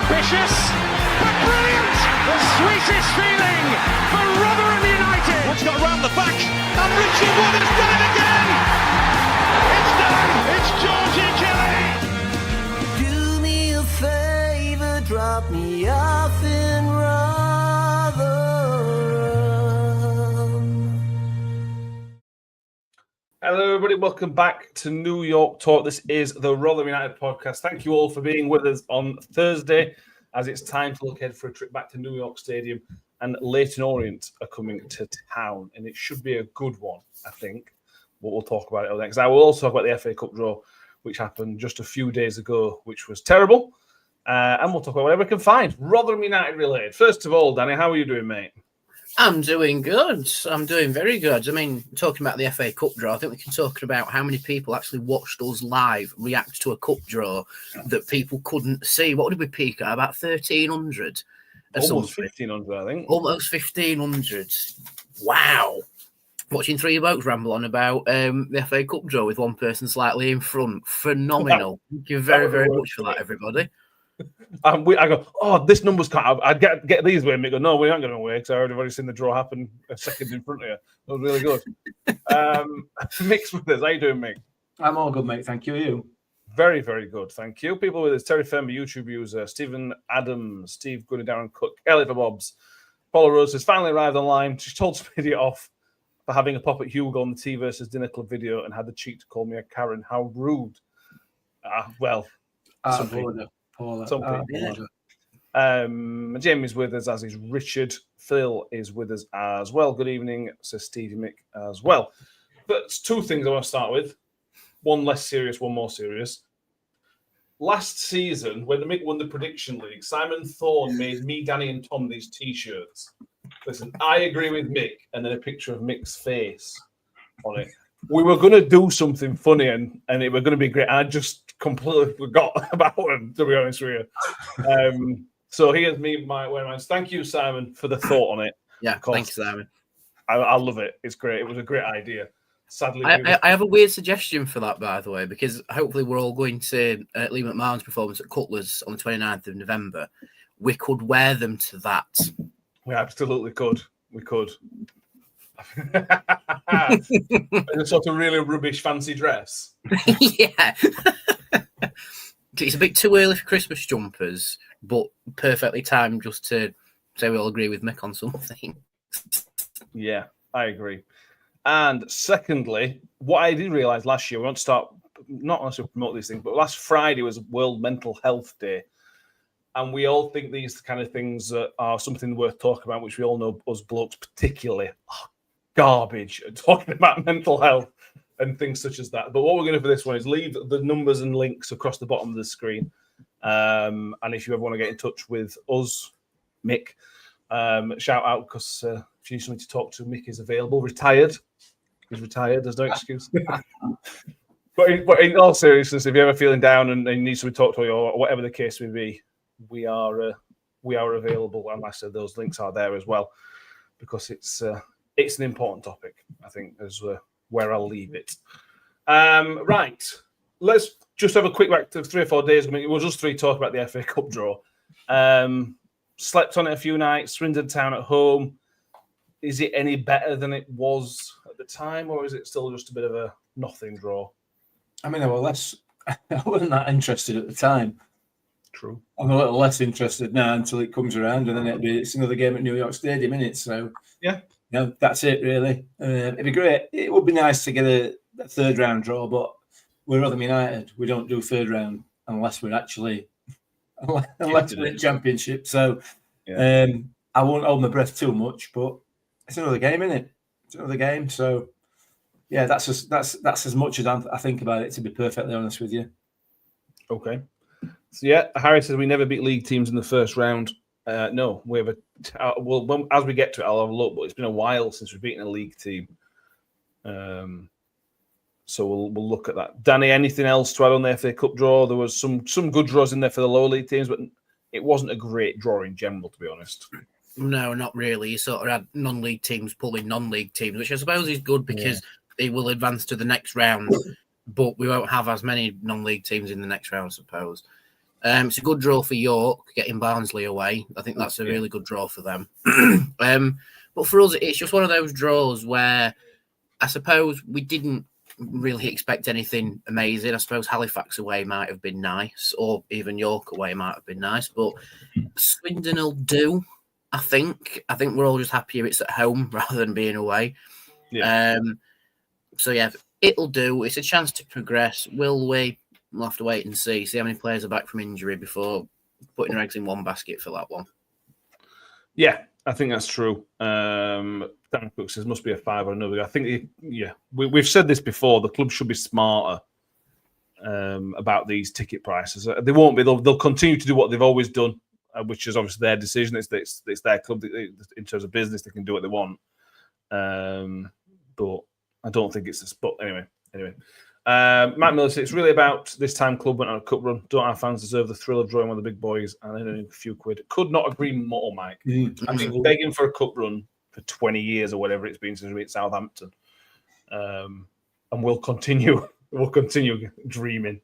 Ambitious, but brilliant! The sweetest feeling for Rotherham United! What's got around the back? And Richie Wood has done it again! It's done! It's Georgie Kelly! Do me a favour, drop me off in Rotherham. Hello, everybody. Welcome back to New York Talk. This is the Rotherham United podcast. Thank you all for being with us on Thursday, as it's time to look ahead for a trip back to New York Stadium. And Leyton Orient are coming to town, and it should be a good one, I think. But we'll talk about it next. I will also talk about the FA Cup draw, which happened just a few days ago, which was terrible. And we'll talk about whatever we can find. Rotherham United related. First of all, Danny, how are you doing, mate? I'm doing good. I'm doing very good. I mean, talking about the FA Cup draw, I think we can talk about how many people actually watched us live react to a cup draw that people couldn't see. What did we peak at? About 1,300? Almost 1,500, I think. Almost 1,500. Wow. Watching three blokes ramble on about the FA Cup draw with one person slightly in front. Phenomenal. Thank you very, very much for that, everybody. I go, oh, this number's cut out. I'd get these with me. Go, no, we aren't going to win because I've already seen the draw happen a second in front of you. That was really good. Mick's with us. How you doing, Mick? I'm all good, mate. Thank you. You? Very, very good. Thank you. People with us: Terry Fember, YouTube user, Stephen Adams, Steve Goody, Darren Cook, Ellie for Bobs. Paula Rose has finally arrived online. She told Speedy off for having a pop at Hugo on the Tea versus Dinner Club video and had the cheek to call me a Karen. How rude. Some people. Jamie's with us, as is Richard. Phil is with us as well. Good evening, says Stevie Mick as well. But two things I want to start with. One less serious, one more serious. Last season, when the Mick won the Prediction League, Simon Thorne made me, Danny, and Tom these T-shirts. Listen, I agree with Mick, and then a picture of Mick's face on it. We were going to do something funny, and it was going to be great. I just completely forgot about him, to be honest with you. So here's me, wearing mine. Thank you, Simon, for the thought on it. Yeah, thanks, Simon. I love it. It's great. It was a great idea. Sadly, I have a weird suggestion for that, by the way, because hopefully we're all going to Lee McMahon's performance at Cutler's on the 29th of November. We could wear them to that. We absolutely could. We could. In a sort of really rubbish fancy dress. Yeah. It's a bit too early for Christmas jumpers, but perfectly timed just to say we all agree with Mick on something. Yeah, I agree. And secondly, what I did realise last year, we want to start, not necessarily promote these things, but last Friday was World Mental Health Day. And we all think these kind of things are something worth talking about, which we all know us blokes particularly garbage at talking about mental health and things such as that. But what we're going to do for this one is leave the numbers and links across the bottom of the screen. And if you ever want to get in touch with us, Mick, shout out, because if you need something to talk to, Mick is available. Retired. He's retired. There's no excuse. But in all seriousness, if you're ever feeling down and you need somebody to talk to, or whatever the case may be, we are available. And like I said, those links are there as well, because it's an important topic, I think, is where I'll leave it. Right. Let's just have a quick back to 3 or 4 days. I mean, it was just three talk about the FA Cup draw. Slept on it a few nights, Swindon Town at home. Is it any better than it was at the time, or is it still just a bit of a nothing draw? I mean, I wasn't that interested at the time. True. I'm a little less interested now until it comes around, and then it's another game at New York Stadium, isn't it? So, yeah. No, that's it, really. It'd be great. It would be nice to get a third round draw, but we're Rotherham United. We don't do third round unless we're actually unless we're in Championship. So I won't hold my breath too much, but it's another game, isn't it? It's another game. So yeah, that's as much as I think about it, to be perfectly honest with you. Okay. So yeah, Harry says we never beat league teams in the first round. No, we have as we get to it, I'll have a look, but it's been a while since we've beaten a league team. So we'll look at that. Danny, anything else to add on the FA Cup draw? There was some good draws in there for the lower league teams, but it wasn't a great draw in general, to be honest. No, not really. You sort of had non-league teams pulling non-league teams, which I suppose is good because they will advance to the next round, but we won't have as many non-league teams in the next round, I suppose. It's a good draw for York, getting Barnsley away. I think that's a really good draw for them. But for us, it's just one of those draws where I suppose we didn't really expect anything amazing. I suppose Halifax away might have been nice, or even York away might have been nice, but Swindon will do, I think. I think we're all just happier it's at home rather than being away. Yeah. So, yeah, it'll do. It's a chance to progress. Will we? We'll have to wait and see how many players are back from injury before putting our eggs in one basket for that one. Yeah, I think that's true. Dan Cook says must be a 5 or another. I think, we've said this before. The club should be smarter about these ticket prices. They won't be. They'll continue to do what they've always done, which is obviously their decision. It's their club. In terms of business, they can do what they want. But I don't think it's a spot. Anyway. Matt Miller says it's really about this time club went on a cup run. Don't our fans deserve the thrill of drawing one of the big boys and earning a few quid? Could not agree more, Mike. I've been begging for a cup run for 20 years or whatever it's been since we hit Southampton, and we'll continue. We'll continue dreaming.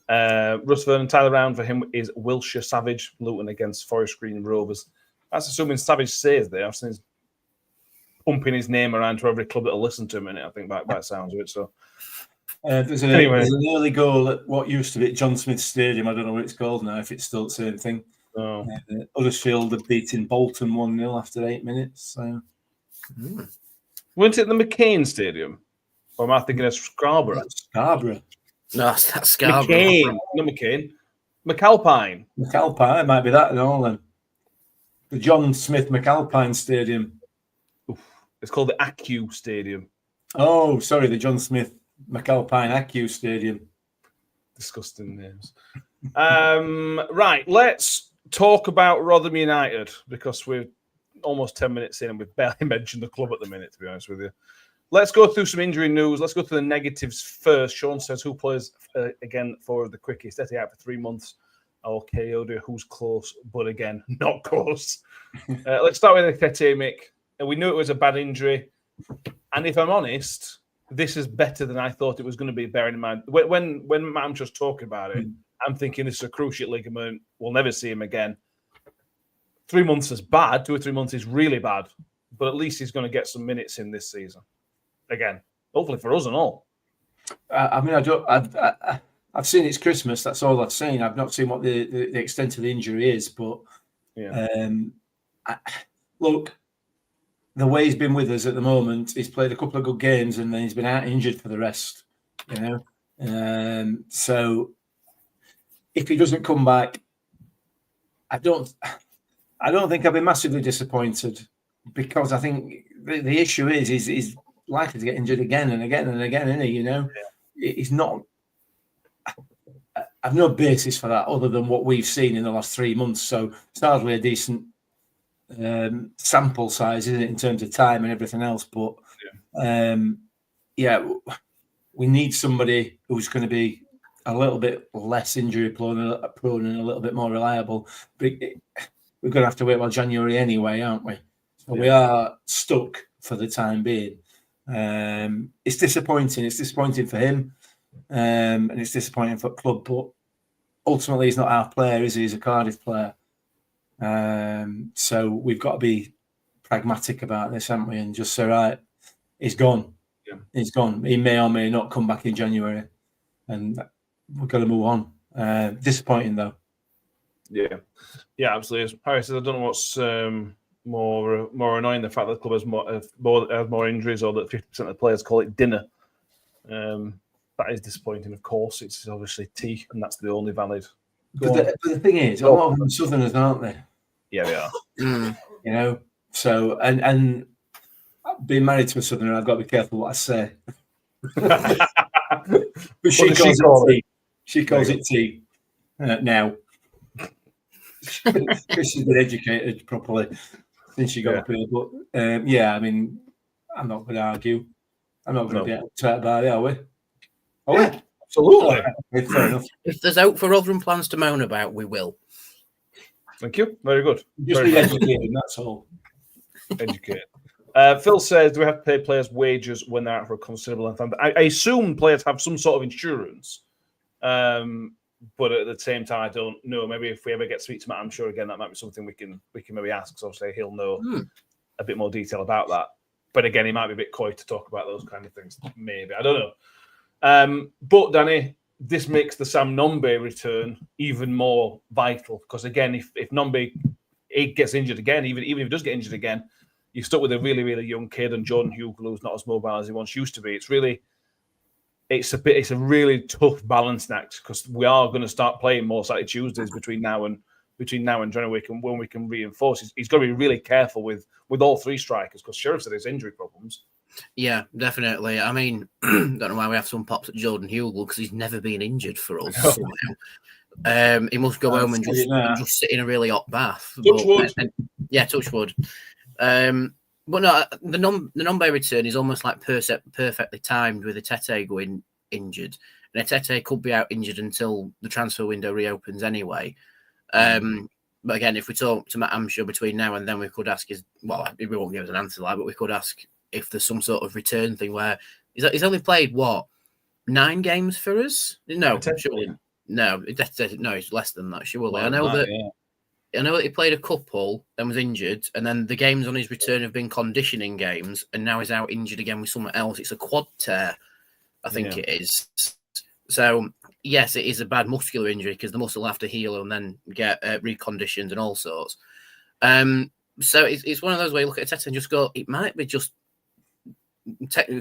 Russ Vernon, Tyler Round for him is Wilshire Savage, Luton against Forest Green Rovers. That's assuming Savage stays there. I've seen his pumping his name around to every club that'll listen to him in it. I think that sounds of it. So. There's an early goal at what used to be John Smith Stadium. I don't know what it's called now, if it's still the same thing. Oh. Huddersfield have beaten Bolton 1-0 after 8 minutes. So. Weren't it the McCain Stadium? Or am I thinking of Scarborough? Scarborough. No, that's Scarborough. McCain. Not McCain. McAlpine. McAlpine might be that and all then. The John Smith McAlpine Stadium. Oof. It's called the Acu Stadium. Oh, sorry, the John Smith McAlpine Acu Stadium. Disgusting names. Right, let's talk about Rotherham United because we're almost 10 minutes in and we've barely mentioned the club at the minute, to be honest with you. Let's go through some injury news. Let's go through the negatives first. Sean says, who plays again for the quickest? Eti out for 3 months. Okay, Oda, who's close, but again, not close. Let's start with Eti, Mick. We knew it was a bad injury. And if I'm honest, this is better than I thought it was going to be, bearing in mind. When I'm just talking about it, I'm thinking this is a cruciate ligament. We'll never see him again. 3 months is bad. 2 or 3 months is really bad. But at least he's going to get some minutes in this season. Again, hopefully for us and all. I've seen it's Christmas. That's all I've seen. I've not seen what the extent of the injury is. But look, the way he's been with us at the moment, he's played a couple of good games and then he's been out injured for the rest. So if he doesn't come back, I don't think I'll be massively disappointed because I think the issue is he's likely to get injured again and again and again, isn't he? He's not. I've no basis for that other than what we've seen in the last 3 months. So it's hardly a decent sample size, isn't it, in terms of time and everything else? But we need somebody who's going to be a little bit less injury prone and a little bit more reliable. But we're going to have to wait till January anyway, aren't we? So we are stuck for the time being. It's disappointing. It's disappointing for him, and it's disappointing for the club. But ultimately, he's not our player, is he? He's a Cardiff player. So we've got to be pragmatic about this, haven't we? And just say, right, he's gone. Yeah. He's gone. He may or may not come back in January, and we've got to move on. Disappointing though. Yeah, absolutely. Harry says, I don't know what's more annoying, the fact that the club has more injuries, or that 50% of the players call it dinner. That is disappointing. Of course, it's obviously tea, and that's the only valid. But the thing is, a lot of them are Southerners, aren't they? Yeah, they are. So and being married to a Southerner, I've got to be careful what I say. But she calls it tea now. Because she's been educated properly since she got up here. But I'm not going to argue. I'm not going to be upset about it, are we? Absolutely. Fair enough. If there's out for Rotherham plans to moan about, we will. Thank you. Very good. Just be educated, that's all. Educated. Phil says, do we have to pay players' wages when they're out for a considerable length of time? I assume players have some sort of insurance. But at the same time, I don't know. Maybe if we ever get to speak to Matt, I'm sure again that might be something we can maybe ask. So obviously he'll know a bit more detail about that. But again, he might be a bit coy to talk about those kind of things. Maybe, I don't know. But Danny, this makes the Sam Nombe return even more vital because again, if Nombe gets injured again, even if he does get injured again, you're stuck with a really, really young kid and Jordan Hugill, who's not as mobile as he once used to be. It's a really tough balancing act because we are going to start playing more Saturday Tuesdays between now and January when we can reinforce. He's got to be really careful with all three strikers because Sheriff said there's injury problems. Yeah, definitely. I mean, don't know why we have some pops at Jordan Hugill because he's never been injured for us somehow. He must go home and just sit in a really hot bath. Touch wood. Touch wood. But no, the Nombe return is almost like perfectly timed with Etete going injured. And Etete could be out injured until the transfer window reopens anyway. But again, if we talk to Matt Amshaw between now and then, we could ask we won't give us an answer like, but we could ask if there's some sort of return thing where he's only played, 9 games for us? No, surely. No, it's less than that, surely. Well, I know that he played a couple and was injured, and then the games on his return have been conditioning games, and now he's out injured again with someone else. It's a quad tear, I think it is. So, yes, it is a bad muscular injury because the muscle will have to heal and then get reconditioned and all sorts. So it's one of those where you look at Tete and just go, it might be just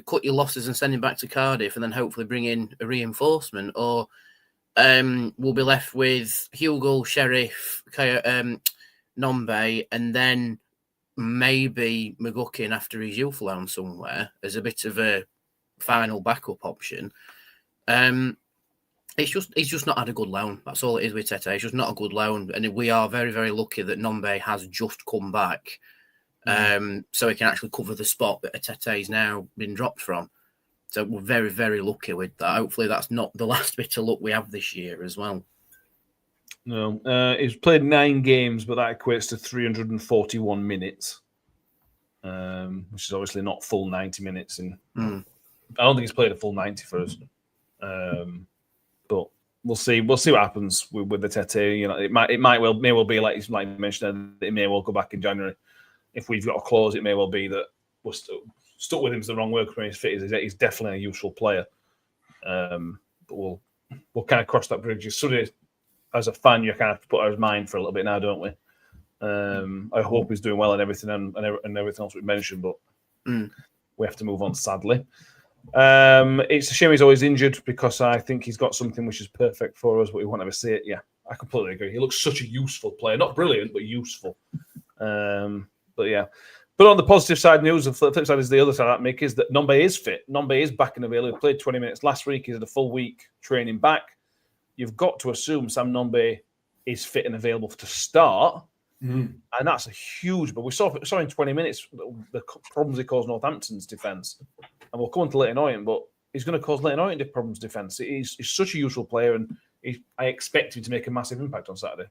cut your losses and send him back to Cardiff and then hopefully bring in a reinforcement, or we'll be left with Hugill, Sheriff, Nombe, and then maybe McGuckin after his youth loan somewhere as a bit of a final backup option. He's just not had a good loan. That's all it is with Tete. It's just not a good loan, and we are very, very lucky that Nombe has just come back, so he can actually cover the spot that Tete's now been dropped from. So we're very, very lucky with that. Hopefully that's not the last bit of luck we have this year as well. No, he's played 9 games, but that equates to 341 minutes, which is obviously not full 90 minutes. I don't think he's played a full 90 for us. But we'll see. We'll see what happens with the Tete. You know, it may well be like you mentioned. It may well go back in January. If we've got a clause, it may well be that we're stuck with him. Is the wrong word when he's fit. He's definitely a useful player. But we'll kind of cross that bridge. As a fan, you kind of have to put out his mind for a little bit now, don't we? I hope he's doing well and everything and everything else we mentioned, but we have to move on, sadly. It's a shame he's always injured because I think he's got something which is perfect for us, but we won't ever see it. Yeah, I completely agree. He looks such a useful player. Not brilliant, but useful. But yeah. But on the positive side news, the flip side is the other side of that, Mick, is that Nombe is fit. Nombe is back and available. He played 20 minutes last week. He had a full week training back. You've got to assume Sam Nombe is fit and available to start. And that's a huge... But we saw in 20 minutes the problems he caused Northampton's defence. And we'll come on to Leyton Orient, but he's going to cause Leyton Orient problems defence. He's such a useful player, and I expect him to make a massive impact on Saturday.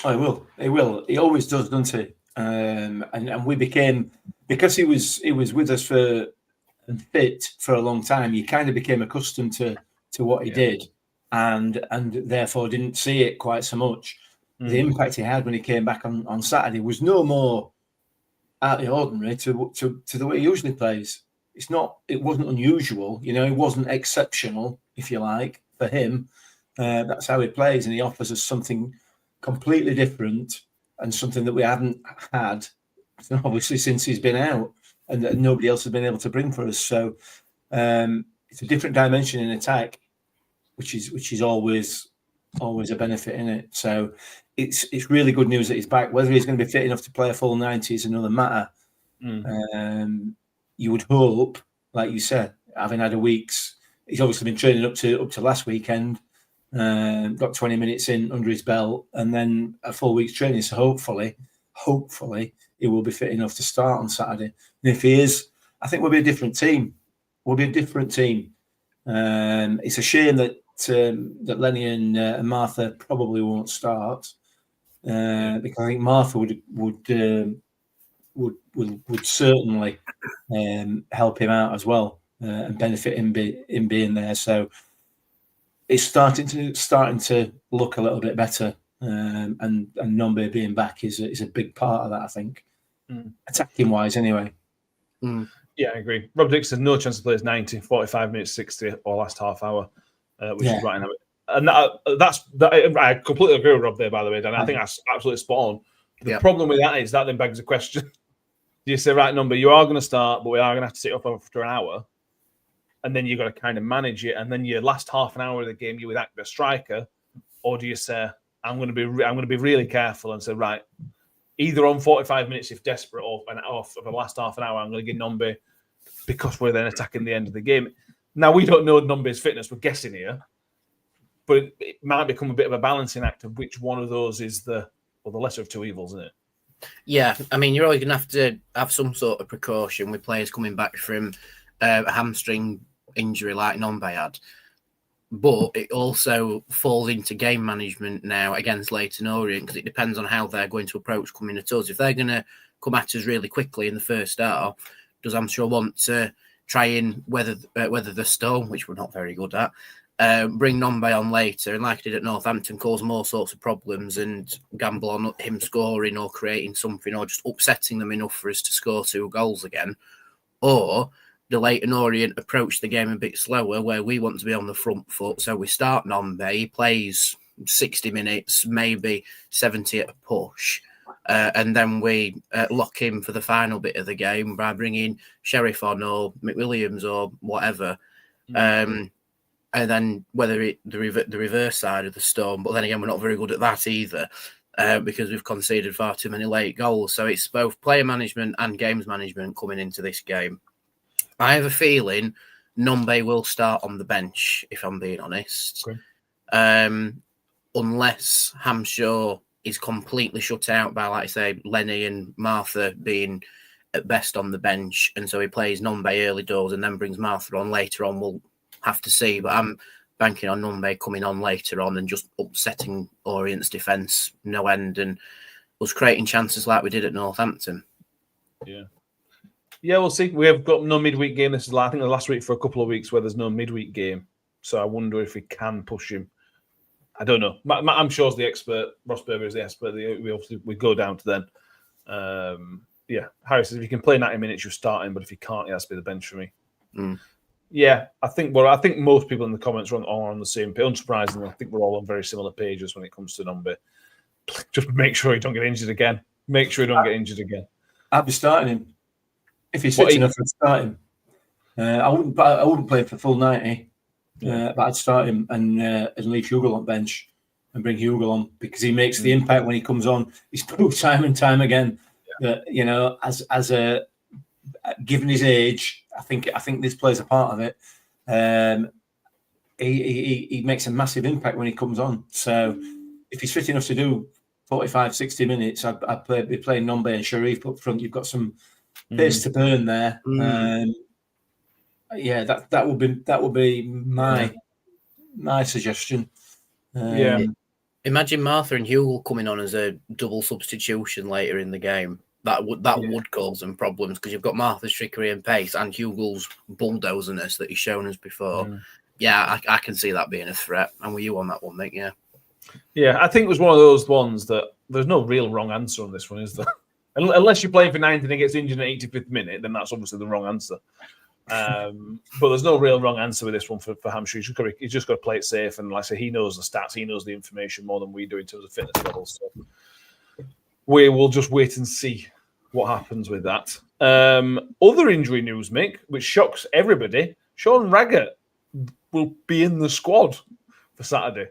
Oh, he will. He will. He always does, doesn't he? And we became, because he was with us and fit for a long time, you kind of became accustomed to what he did, and therefore didn't see it quite so much. The impact he had when he came back on Saturday was no more out of the ordinary to the way he usually plays. It wasn't unusual, it wasn't exceptional, if you like, for him. That's how he plays, and he offers us something completely different and something that we hadn't had, obviously, since he's been out, and that nobody else has been able to bring for us. So it's a different dimension in attack, which is always a benefit in it. So it's really good news that he's back. Whether he's going to be fit enough to play a full 90 is another matter. You would hope, like you said, having had a week's, he's obviously been training up to last weekend, got 20 minutes in under his belt, and then a full week's training. So hopefully he will be fit enough to start on Saturday. And if he is, I think we'll be a different team. It's a shame that Lenny and Martha probably won't start, because I think Martha would certainly help him out as well, and benefit him being there. So it's starting to look a little bit better. And Nombe being back is a big part of that, I think. Attacking wise, anyway. Yeah, I agree. Rob Dixon, no chance to play 90, 45 minutes, 60, or last half hour, which is right now. And I completely agree with Rob there, by the way, Dan. I think that's absolutely spot on. The problem with that is that then begs the question. Do you say, right, Number, you are going to start, but we are going to have to sit up after an hour. And then you've got to kind of manage it. And then your last half an hour of the game, you're without a striker. Or do you say, I'm going to be really careful and say, right, either on 45 minutes if desperate, or off for the last half an hour, I'm going to give Nombe, because we're then attacking the end of the game. Now, we don't know Nombe's fitness. We're guessing here. But it might become a bit of a balancing act of which one of those is the lesser of two evils, isn't it? Yeah, I mean, you're always going to have to have some sort of precaution with players coming back from a hamstring injury like Nombe had. But it also falls into game management now against Leyton Orient, because it depends on how they're going to approach coming at us. If they're going to come at us really quickly in the first half, does Hampshire want to try and weather the storm, which we're not very good at, bring Nombe on later, and like I did at Northampton, cause more sorts of problems and gamble on him scoring or creating something or just upsetting them enough for us to score 2 goals again? Or the Leyton Orient approach the game a bit slower, where we want to be on the front foot, so we start Nombe, he plays 60 minutes, maybe 70 at a push, and then we lock him for the final bit of the game by bringing Sheriff on or McWilliams or whatever. And then whether the reverse side of the storm, but then again, we're not very good at that either, because we've conceded far too many late goals. So it's both player management and games management coming into this game. I have a feeling Nombe will start on the bench, if I'm being honest, unless Hampshire is completely shut out by, like I say, Lenny and Martha being at best on the bench, and so he plays Nombe early doors and then brings Martha on later on. We'll have to see, but I'm banking on Nombe coming on later on and just upsetting Orient's defence no end and us creating chances like we did at Northampton. Yeah, we'll see. We have got no midweek game. This is, I think, the last week for a couple of weeks where there's no midweek game. So I wonder if we can push him. I don't know. I'm sure the expert. Ross Berber is the expert. We go down to then. Harry says if you can play 90 minutes, you start him, but if you can't, he has to be the bench for me. Yeah, I think most people in the comments are on the same page. Unsurprisingly, I think we're all on very similar pages when it comes to Nombe. Just make sure you don't get injured again. I'd be starting him. If he's fit enough, I'd start him. I wouldn't play him for full 90, but I'd start him and leave Hugo on bench and bring Hugo on, because he makes the impact when he comes on. He's proved time and time again that, you know, as a given his age, I think this plays a part of it. He makes a massive impact when he comes on. So if he's fit enough to do 45, 60 minutes, I'd be playing Nombe and Sharif up front. You've got some pace to burn there. That would be my suggestion. Imagine Martha and Hugo coming on as a double substitution later in the game. That would cause them problems, because you've got Martha's trickery and pace and Hugo's bulldozerness that he's shown us before. I can see that being a threat. And were you on that one, mate? Yeah, I think it was one of those ones that there's no real wrong answer on this one, is there? Unless you're playing for 90 and he gets injured in the 85th minute, then that's obviously the wrong answer. But there's no real wrong answer with this one for Hampshire. He's just got to play it safe. And like I say, he knows the stats, he knows the information more than we do in terms of fitness levels. So we will just wait and see what happens with that. Other injury news, Mick, which shocks everybody. Sean Raggett will be in the squad for Saturday.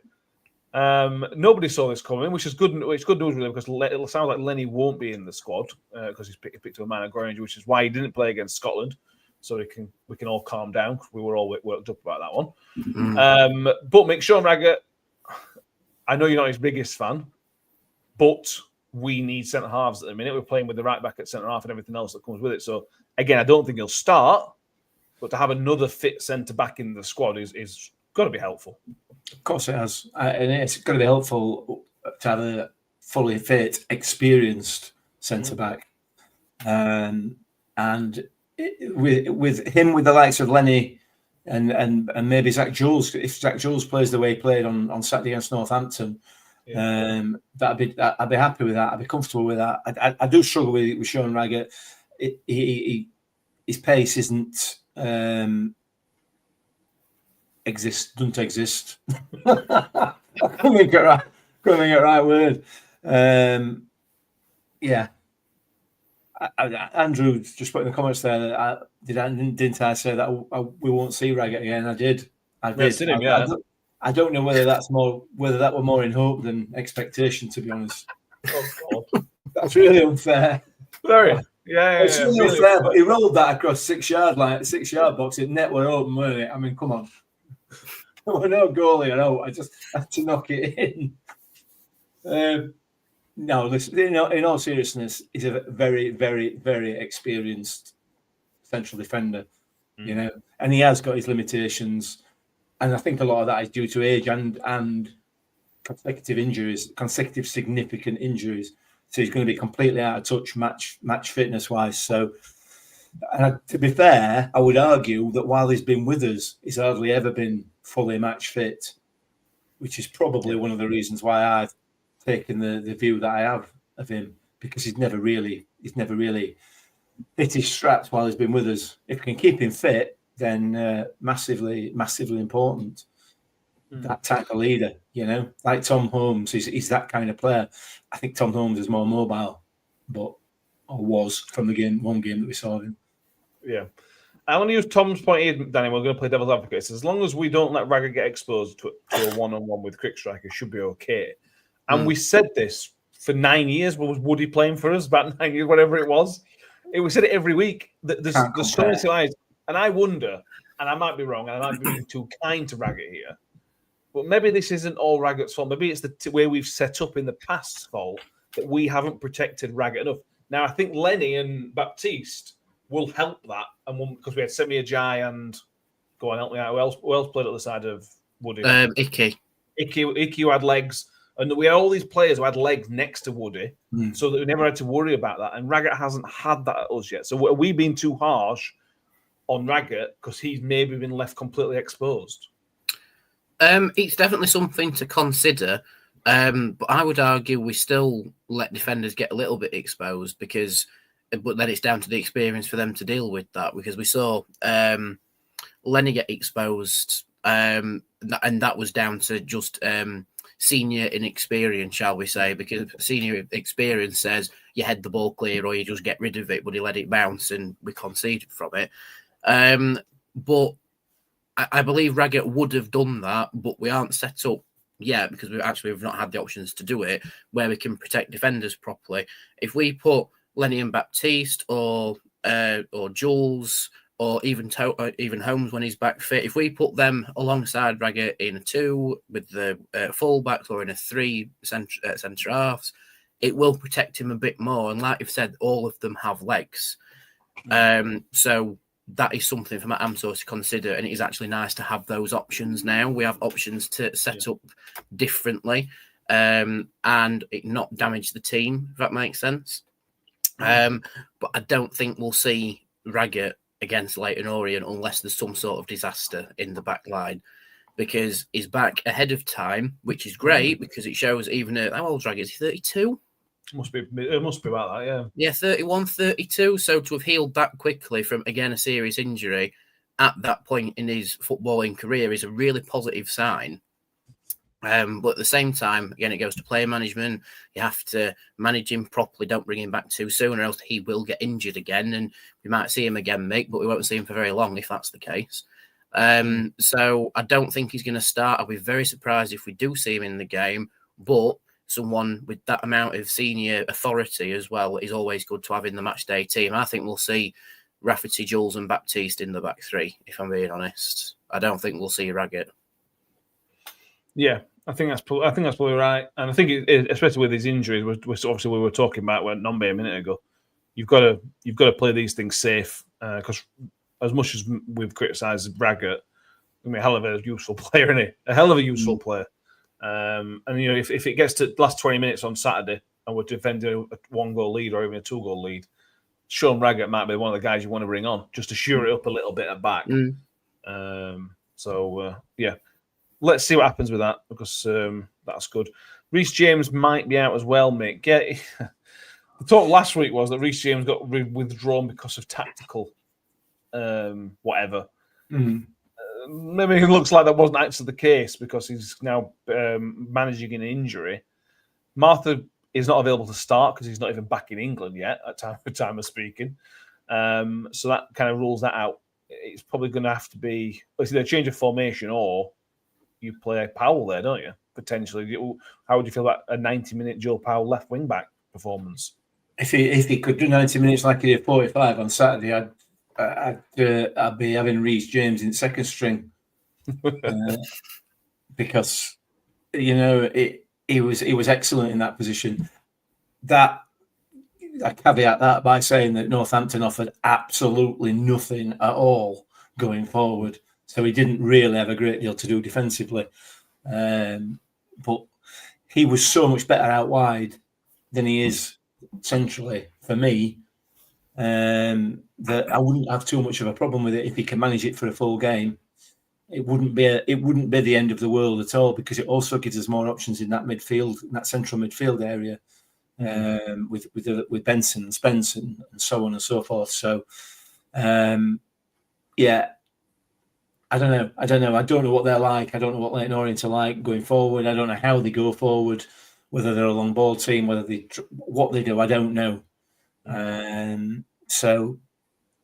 Nobody saw this coming, which is good. It's good news really, because it sounds like Lenny won't be in the squad because he's picked up a minor groin injury, which is why he didn't play against Scotland. So we can all calm down, because we were all worked up about that one. But Mick, Sean Raggett, I know you're not his biggest fan, but we need centre halves at the minute. We're playing with the right back at centre half and everything else that comes with it. So again, I don't think he'll start, but to have another fit centre back in the squad is got to be helpful. Of course it has. And it's going to be helpful to have a fully fit, experienced centre-back. And with him, with the likes of Lenny and maybe Zach Jules, if Zach Jules plays the way he played on Saturday against Northampton, I'd be happy with that. I'd be comfortable with that. I do struggle with Sean Raggett. His pace doesn't exist. Couldn't think of the right word. Andrew just put in the comments there that didn't I say that we won't see Raggett again? I did. I don't know whether that were more in hope than expectation, to be honest. Oh, That's really unfair. very. Yeah. It's really unfair, but he rolled that across 6 yard box. It net were open, weren't it? I mean, come on. There were no goalie at all. I just had to knock it in. No, listen, in all seriousness, he's a very, very, very experienced central defender, and he has got his limitations. And I think a lot of that is due to age and consecutive significant injuries. So he's going to be completely out of touch match fitness wise. So, and to be fair, I would argue that while he's been with us, he's hardly ever been fully match fit, which is probably one of the reasons why I've taken the view that I have of him, because he's never really hit his straps while he's been with us. If we can keep him fit, then massively important. That type of leader, like Tom Holmes, he's that kind of player. I think Tom Holmes is more mobile, or was from one game that we saw of him. Yeah. I want to use Tom's point here, Danny. We're going to play devil's advocate. So as long as we don't let Raggett get exposed to a one-on-one with Quick Striker, should be okay. And we said this for 9 years. What was Woody playing for us? About 9 years, whatever it was. We said it every week. There's so many lines. And I wonder, and I might be wrong, and I might be being too kind to Raggett here, but maybe this isn't all Raggett's fault. Maybe it's the way we've set up in the past's fault that we haven't protected Raggett enough. Now, I think Lenny and Baptiste will help that, and because we had Semi Ajay and go on, help me out. Who else played at the side of Woody? Icky, who had legs. And we had all these players who had legs next to Woody, so that we never had to worry about that. And Raggett hasn't had that at us yet. So are we being too harsh on Raggett because he's maybe been left completely exposed? It's definitely something to consider. But I would argue we still let defenders get a little bit exposed but then it's down to the experience for them to deal with that, because we saw Lenny get exposed, and that was down to just senior inexperience, shall we say, because senior experience says you head the ball clear or you just get rid of it, but he let it bounce and we conceded from it. But I believe Raggett would have done that, but we aren't set up yet because we've not had the options to do it where we can protect defenders properly. If we put Lenny and Baptiste or Jules or even Holmes when he's back fit, if we put them alongside Raggett in a 2 with the full-backs or in a 3 centre halves, it will protect him a bit more. And like you've said, all of them have legs. So that is something for Matt Amsor to consider, and it is actually nice to have those options now. We have options to set up differently and it not damage the team, if that makes sense. But I don't think we'll see Raggett against Leyton Orient unless there's some sort of disaster in the back line, because he's back ahead of time, which is great because it shows even how old Raggett is. 32? It must be about that, yeah. Yeah, 31, 32. So to have healed that quickly from, again, a serious injury at that point in his footballing career is a really positive sign. But at the same time, again, it goes to player management. You have to manage him properly. Don't bring him back too soon, or else he will get injured again. And we might see him again, Mick, but we won't see him for very long if that's the case. So I don't think he's going to start. I'll be very surprised if we do see him in the game. But someone with that amount of senior authority as well is always good to have in the matchday team. I think we'll see Rafferty, Jules, and Baptiste in the back 3. If I'm being honest, I don't think we'll see Raggett. Yeah, I think that's probably right, and I think especially with his injuries, obviously we were talking about Nombe a minute ago. You've got to play these things safe because as much as we've criticised Raggett, I mean, a hell of a useful player, isn't he? A hell of a useful player. And if it gets to the last 20 minutes on Saturday and we're defending a 1-goal lead or even a 2-goal lead, Sean Raggett might be one of the guys you want to bring on just to shore it up a little bit at back. Yeah, let's see what happens with that because that's good. Reece James might be out as well, mate. The talk last week was that Reece James got withdrawn because of tactical whatever. Maybe it looks like that wasn't actually the case because he's now managing an injury. Martha is not available to start because he's not even back in England yet at time of speaking. So that kind of rules that out. It's probably going to have to be either a change of formation or you play Powell there, don't you? Potentially. How would you feel about a 90-minute Joe Powell left wing back performance? If he could do 90 minutes like he did 45 on Saturday, I'd be having Reece James in second string because he was excellent in that position. I caveat that by saying that Northampton offered absolutely nothing at all going forward, so he didn't really have a great deal to do defensively. But he was so much better out wide than he is centrally for me. That I wouldn't have too much of a problem with it if he can manage it for a full game. It wouldn't be the end of the world at all because it also gives us more options in that midfield, in that central midfield area, with Benson and Spence and so on and so forth. So, yeah, I don't know. I don't know what they're like. I don't know what Leyton Orient are like going forward. I don't know how they go forward, whether they're a long ball team, what they do. I don't know. So,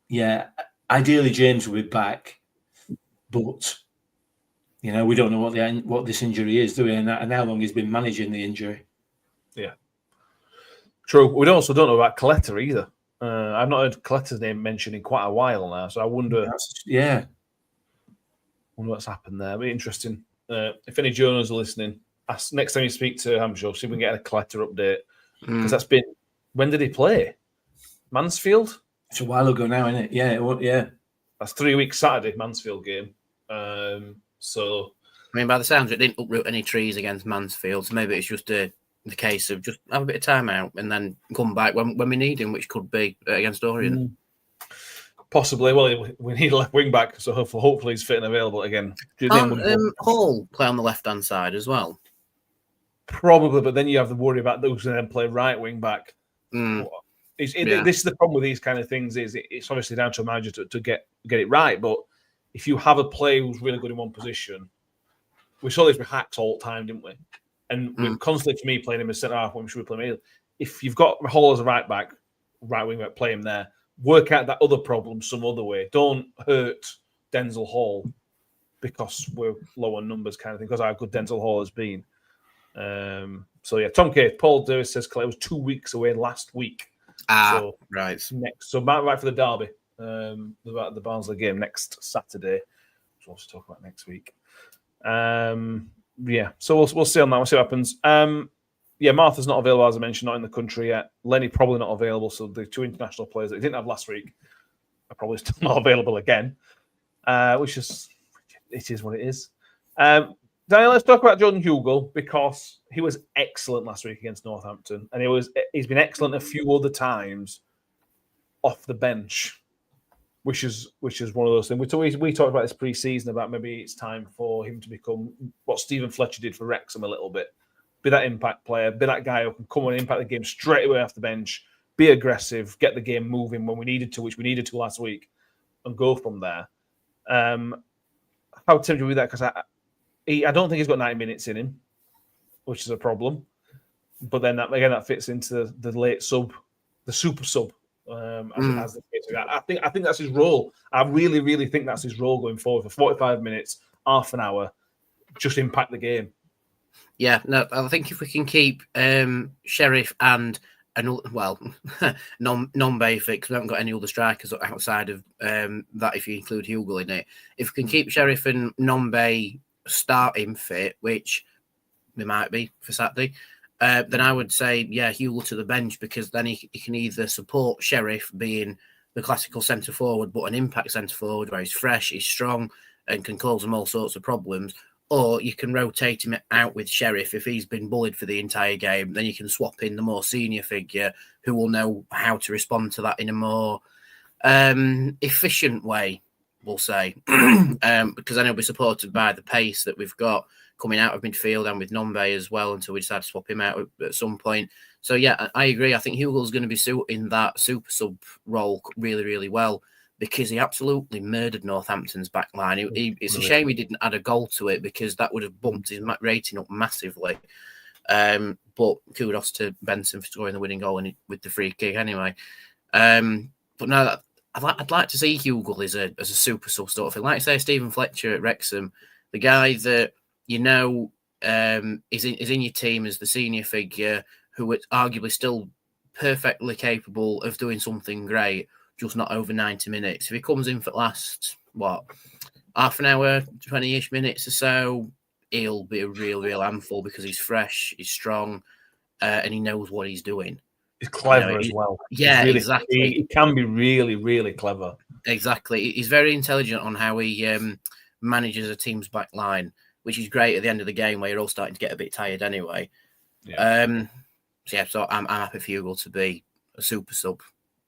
yeah, ideally James will be back, but we don't know what this injury is, do we? And how long he's been managing the injury. Yeah, true. We also don't know about Coletta either. I've not heard Coletta's name mentioned in quite a while now, so I wonder. Yeah, wonder what's happened there. It'll be interesting. If any journalists are listening, next time you speak to Hampshire, see if we can get a Coletta update because that's been. When did he play? Mansfield? It's a while ago now, isn't it? Yeah. That's 3 weeks Saturday, Mansfield game. So, I mean, by the sounds, it didn't uproot any trees against Mansfield. So maybe it's just the case of just have a bit of time out and then come back when we need him, which could be against Orient. Possibly. Well, we need a left wing back, so hopefully he's fit and available again. Hall play on the left-hand side as well? Probably, but then you have the worry about those who then play right wing back. This is the problem with these kind of things is it's obviously down to a manager to get it right. But if you have a player who's really good in one position, we saw this with Hacks all the time, didn't we? And we're constantly, for me, playing him as centre half when we should be playing him. If you've got Hall as a right wing back, play him there. Work out that other problem some other way. Don't hurt Denzel Hall because we're low on numbers, kind of thing. Because how good Denzel Hall has been. So yeah, Tom Cave, Paul Davis says Clay was 2 weeks away last week. Right. So right for the derby, the Barnsley game next Saturday, which we'll also talk about next week. So we'll see on that. We'll see what happens. Martha's not available, as I mentioned, not in the country yet. Lenny probably not available. So the two international players that he didn't have last week are probably still not available again, which is what it is. Daniel, let's talk about Jordan Hugill because he was excellent last week against Northampton, and he's been excellent a few other times off the bench, which is one of those things. We talked about this pre-season about maybe it's time for him to become what Stephen Fletcher did for Wrexham a little bit, be that impact player, be that guy who can come and impact the game straight away off the bench, be aggressive, get the game moving when we needed to, which we needed to last week, and go from there. How tempted with that? Because I don't think he's got 90 minutes in him, which is a problem. But then that fits into the late sub, the super sub. As the case. I think that's his role. I really, really think that's his role going forward for 45 minutes, half an hour, just impact the game. Yeah, no, I think if we can keep Sheriff and non-Bayfix, we haven't got any other strikers outside of that if you include Hugill in it. If we can keep Sheriff and non-Bay starting fit, which they might be for Saturday, then I would say, Hugill to the bench because then he can either support Sheriff being the classical centre forward, but an impact centre forward where he's fresh, he's strong, and can cause them all sorts of problems. Or you can rotate him out with Sheriff if he's been bullied for the entire game. Then you can swap in the more senior figure who will know how to respond to that in a more efficient way. we'll say, because I know we're supported by the pace that we've got coming out of midfield and with Nombe as well until we decide to swap him out at some point. So, yeah, I agree. I think Hugo's going to be suiting that super sub role really, really well because he absolutely murdered Northampton's back line. It's a shame he didn't add a goal to it because that would have bumped his rating up massively. But kudos to Benson for scoring the winning goal with the free kick anyway. But no, I'd like to see Hugo as a super sub sort of thing. Like say Stephen Fletcher at Wrexham, the guy that is in your team as the senior figure who is arguably still perfectly capable of doing something great, just not over 90 minutes. If he comes in for the last, half an hour, 20-ish minutes or so, he'll be a real handful because he's fresh, he's strong, and he knows what he's doing. He's clever as well. Yeah, really, exactly. He can be really, really clever. Exactly. He's very intelligent on how he manages a team's back line, which is great at the end of the game where you're all starting to get a bit tired anyway. Yeah. So I'm happy for Hugo to be a super sub.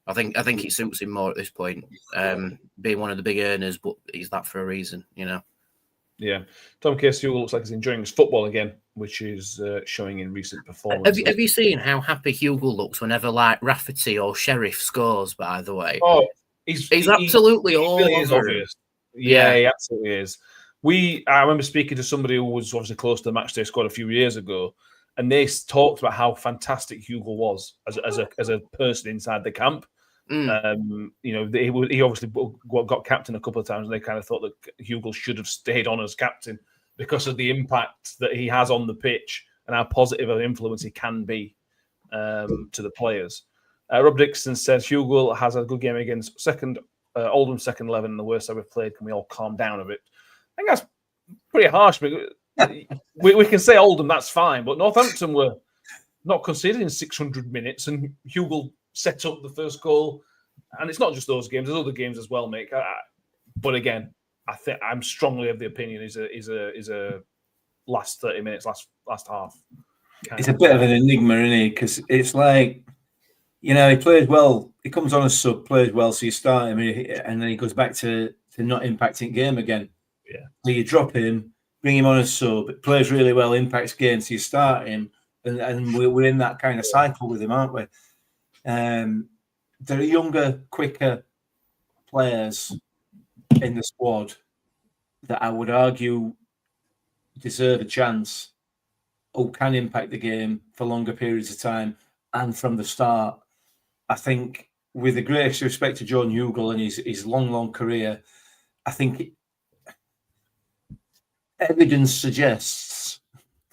I think it suits him more at this point, being one of the big earners, but he's that for a reason, you know. Yeah, Tom Case Hugo looks like he's enjoying his football again, which is showing in recent performances. Have you seen how happy Hugo looks whenever like Rafferty or Sheriff scores? By the way, he's absolutely all really is over. Obvious. Yeah, he absolutely is. I remember speaking to somebody who was obviously close to the match they scored a few years ago, and they talked about how fantastic Hugo was as a person inside the camp. He obviously got captain a couple of times, and they kind of thought that Hugo should have stayed on as captain because of the impact that he has on the pitch and how positive an influence he can be to the players. Rob Dixon says Hugo has a good game against Oldham second 11 and the worst ever played. Can we all calm down a bit? I think that's pretty harsh. We can say Oldham, that's fine, but Northampton were not conceded in 600 minutes, and Hugo set up the first goal. And it's not just those games; there's other games as well, mate. But again, I think I'm strongly of the opinion is a last 30 minutes, last half. It's a bit of an enigma, isn't he? Because it's like, he plays well. He comes on as sub, plays well, so you start him, and then he goes back to not impacting game again. Yeah. So you drop him, bring him on as sub, plays really well, impacts game, so you start him, and we're in that kind of cycle with him, aren't we? There are younger, quicker players in the squad that I would argue deserve a chance or can impact the game for longer periods of time and from the start. I think, with the greatest respect to John Hugo and his long career, I think evidence suggests,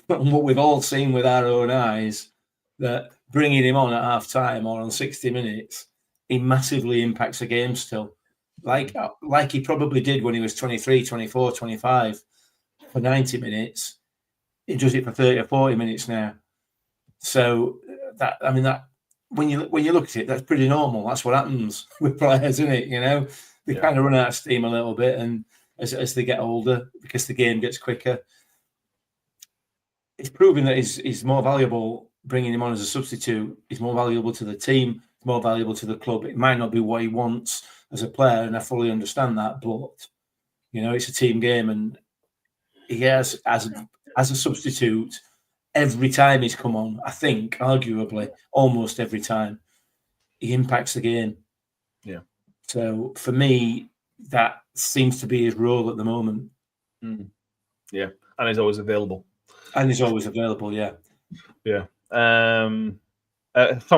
from what we've all seen with our own eyes, that bringing him on at half-time or on 60 minutes, he massively impacts a game still. Like he probably did when he was 23, 24, 25 for 90 minutes. He does it for 30 or 40 minutes now. So, that when you look at it, that's pretty normal. That's what happens with players, isn't it? They kind of run out of steam a little bit, and as they get older, because the game gets quicker. It's proving that he's more valuable. Bringing him on as a substitute is more valuable to the team, it's more valuable to the club. It might not be what he wants as a player, and I fully understand that, but it's a team game, and he has as a substitute every time he's come on. I think, arguably, almost every time he impacts the game. Yeah. So for me, that seems to be his role at the moment. Yeah, and he's always available. Yeah. Yeah. Tom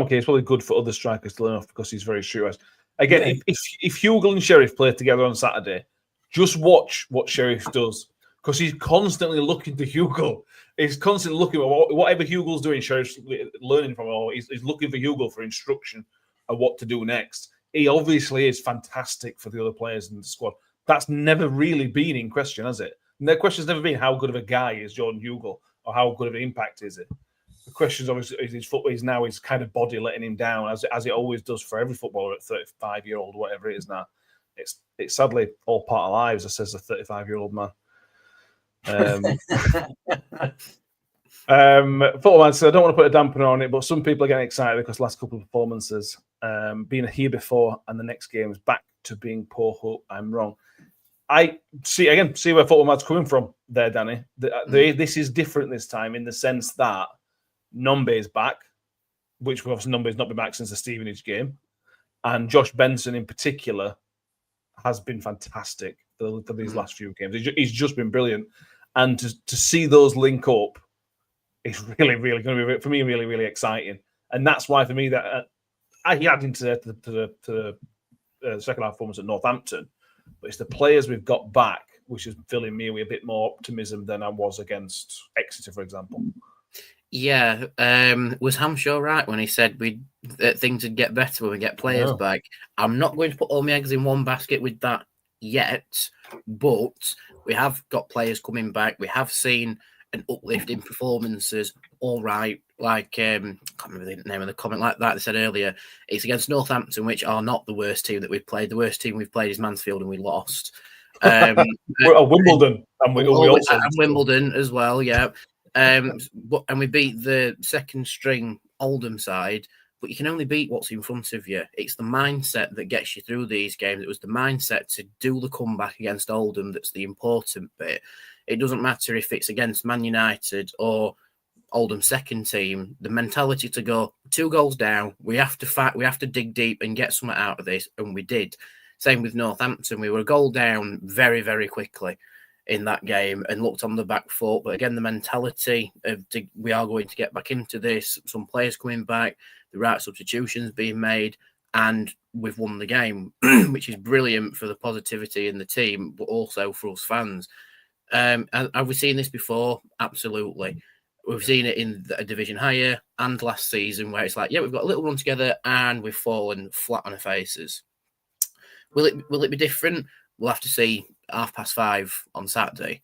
Kane is probably good for other strikers to learn off because he's very shrewd. Again, if Hugo and Sheriff play together on Saturday, just watch what Sheriff does because he's constantly looking to Hugo. He's constantly looking at whatever Hugo's doing, Sheriff's learning from, or he's looking for Hugo for instruction of what to do next. He obviously is fantastic for the other players in the squad. That's never really been in question, has it? And the question's never been how good of a guy is Jordan Hugo or how good of an impact is it. The question is obviously his kind of body letting him down, as it always does for every footballer at 35-year-old, whatever it is now. It's sadly all part of lives, says the 35-year-old man. Football said, I don't want to put a dampener on it, but some people are getting excited because the last couple of performances, being here before and the next game is back to being poor hope. I'm wrong. I see where Football Mad's coming from there, Danny. This is different this time in the sense that Nombe is back, which obviously Nombe's not been back since the Stevenage game, and Josh Benson in particular has been fantastic for these last few games. He's just been brilliant, and to see those link up is really, really going to be for me really, really exciting, and that's why for me that I had into the second half performance at Northampton. But it's the players we've got back, which is filling me with a bit more optimism than I was against Exeter, for example. Yeah, was Hampshire right when he said that things would get better when we get players back? I'm not going to put all my eggs in one basket with that yet, but we have got players coming back. We have seen an uplift in performances. All right, like I can't remember the name of the comment like that. They said earlier it's against Northampton, which are not the worst team that we've played. The worst team we've played is Mansfield, and we lost. We're at Wimbledon, and we also and Wimbledon as well. Yeah, and we beat the second string Oldham side. But you can only beat what's in front of you. It's the mindset that gets you through these games. It was the mindset to do the comeback against Oldham that's the important bit. It doesn't matter if it's against Man United or Oldham's second team. The mentality to go 2 goals down, we have to fight, we have to dig deep and get something out of this, and we did. Same with Northampton. We were a goal down very, very quickly in that game and looked on the back foot. But again, the mentality of we are going to get back into this, some players coming back, the right substitutions being made, and we've won the game, which is brilliant for the positivity in the team, but also for us fans. And have we seen this before? Absolutely. We've seen it in a division higher and last season where it's like, yeah, we've got a little run together and we've fallen flat on our faces. Will it be different? We'll have to see 5:30 on Saturday.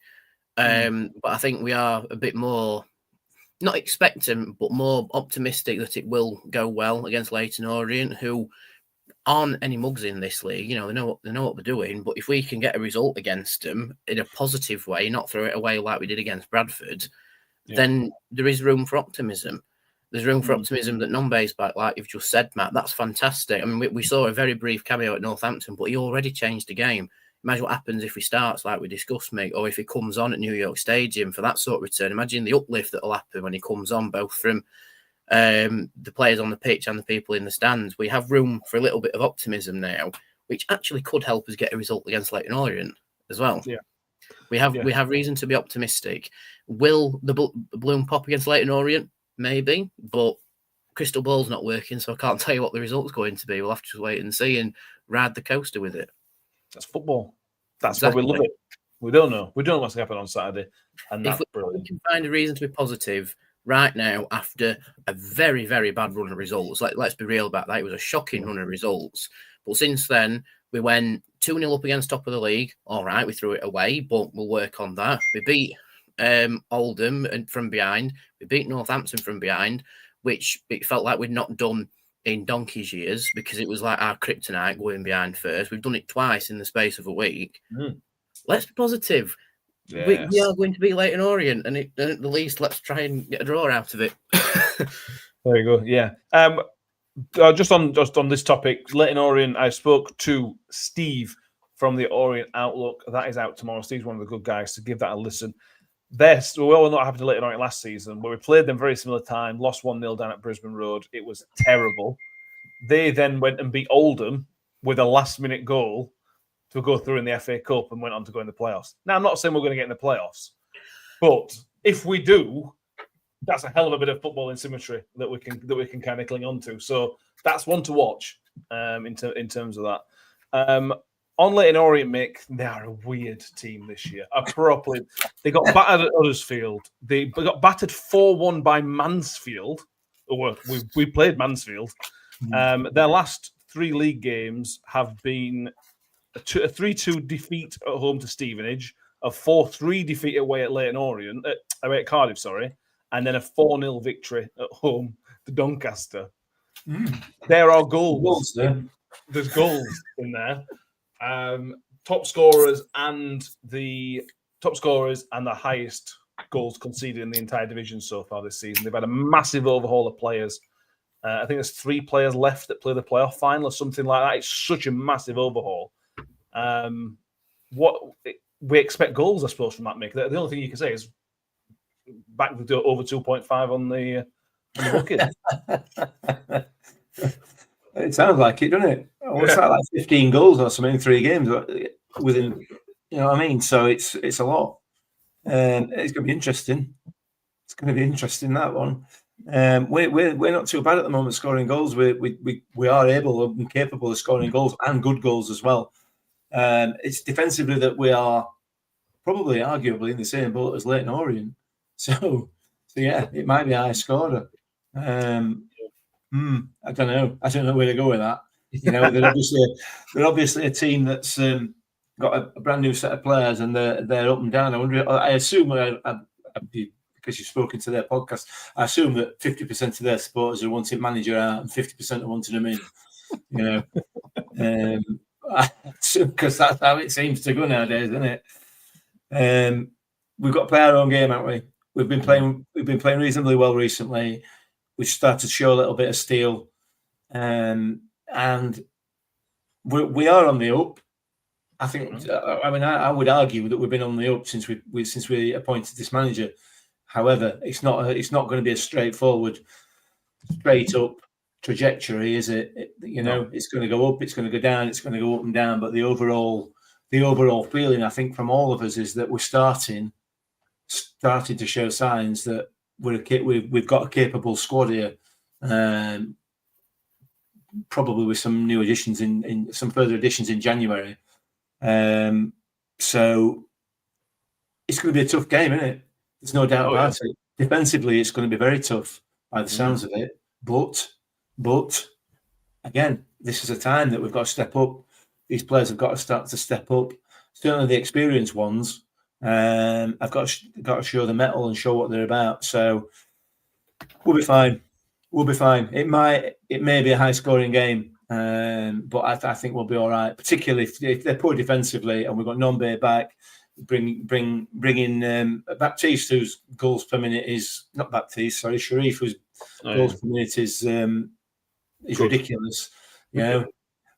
But I think we are a bit more, not expectant, but more optimistic that it will go well against Leyton Orient, who aren't any mugs in this league. You know, they know what they're doing. But if we can get a result against them in a positive way, not throw it away like we did against Bradford, then there is room for optimism. There's room for optimism that Nombe's back, like you've just said, Matt. That's fantastic. I mean, we saw a very brief cameo at Northampton, but he already changed the game. Imagine what happens if he starts like we discussed, mate, or if he comes on at New York Stadium for that sort of return. Imagine the uplift that will happen when he comes on, both from the players on the pitch and the people in the stands. We have room for a little bit of optimism now, which actually could help us get a result against Leyton Orient as well. Yeah. We have reason to be optimistic. Will the balloon pop against Leyton Orient? Maybe, but crystal ball's not working, so I can't tell you what the result's going to be. We'll have to just wait and see and ride the coaster with it. That's football. That's why we love it. We don't know. We don't know what's going to happen on Saturday, and that's brilliant. We can find a reason to be positive right now after a very, very bad run of results. Let's be real about that. It was a shocking run of results. But since then, we went 2-0 up against top of the league. All right, we threw it away, but we'll work on that. We beat Oldham and from behind. We beat Northampton from behind, which it felt like we'd not done in donkey's years because it was like our kryptonite going behind first. We've done it twice in the space of a week. Let's be positive. Yes. We are going to beat Leyton Orient, and at the least, let's try and get a draw out of it. There you go. Yeah. Just on this topic, Leyton Orient, I spoke to Steve from the Orient Outlook. That is out tomorrow. Steve's one of the good guys, to give that a listen. We were not happened to Leyton Orient last season, but we played them very similar time, lost 1-0 down at Brisbane Road. It was terrible. They then went and beat Oldham with a last-minute goal to go through in the FA Cup and went on to go in the playoffs. Now, I'm not saying we're going to get in the playoffs, but if we do, that's a hell of a bit of football in symmetry that we can kind of cling on to. So that's one to watch in terms of that. On Leyton Orient, Mick, they are a weird team this year. They got battered at Huddersfield. They got battered 4-1 by Mansfield. We played Mansfield. Their last 3 league games have been a 3-2 defeat at home to Stevenage, a 4-3 defeat away at Leyton Orient, away at Cardiff, sorry, and then a 4-0 victory at home to Doncaster. There are goals. There's goals in there. Top scorers and the highest goals conceded in the entire division so far this season. They've had a massive overhaul of players. I think there's 3 players left that play the playoff final or something like that. It's such a massive overhaul. what we expect goals, I suppose, from that, Mick. The only thing you can say is back to over 2.5 on the bucket. It sounds like it, doesn't it? What's that, like 15 goals or something in 3 games within, you know what I mean? So it's a lot. It's going to be interesting. It's going to be interesting, that one. We're not too bad at the moment scoring goals. We are able and capable of scoring goals and good goals as well. It's defensively that we are probably arguably in the same boat as Leyton Orient. So yeah, it might be a high scorer. I don't know. I don't know where to go with that. You know, they're obviously a team that's got a brand new set of players, and they're up and down. I assume because you've spoken to their podcast, I assume that 50% of their supporters are wanting manager out and 50% are wanting them in. You know, because that's how it seems to go nowadays, isn't it? We've got to play our own game, haven't we? We've been playing reasonably well recently. We started to show a little bit of steel, and we are on the up. I think. I would argue that we've been on the up since we appointed this manager. However, it's not going to be a straightforward, straight up trajectory, is it? It's going to go up, it's going to go down, it's going to go up and down. But the overall feeling, I think, from all of us is that we're starting to show signs that we've got a capable squad here, probably with some new additions in some further additions in January. So it's going to be a tough game, isn't it? There's no doubt about it. Defensively, it's going to be very tough by the sounds of it. But again, this is a time that we've got to step up. These players have got to start to step up. Certainly, the experienced ones. I've got to show the mettle and show what they're about. So we'll be fine. We'll be fine. It may be a high scoring game, but I think we'll be all right. Particularly if they're poor defensively and we've got Nombe back. Bring in Baptiste, whose goals per minute is not Baptiste. Sorry, Sharif, whose goals per minute is ridiculous. You know,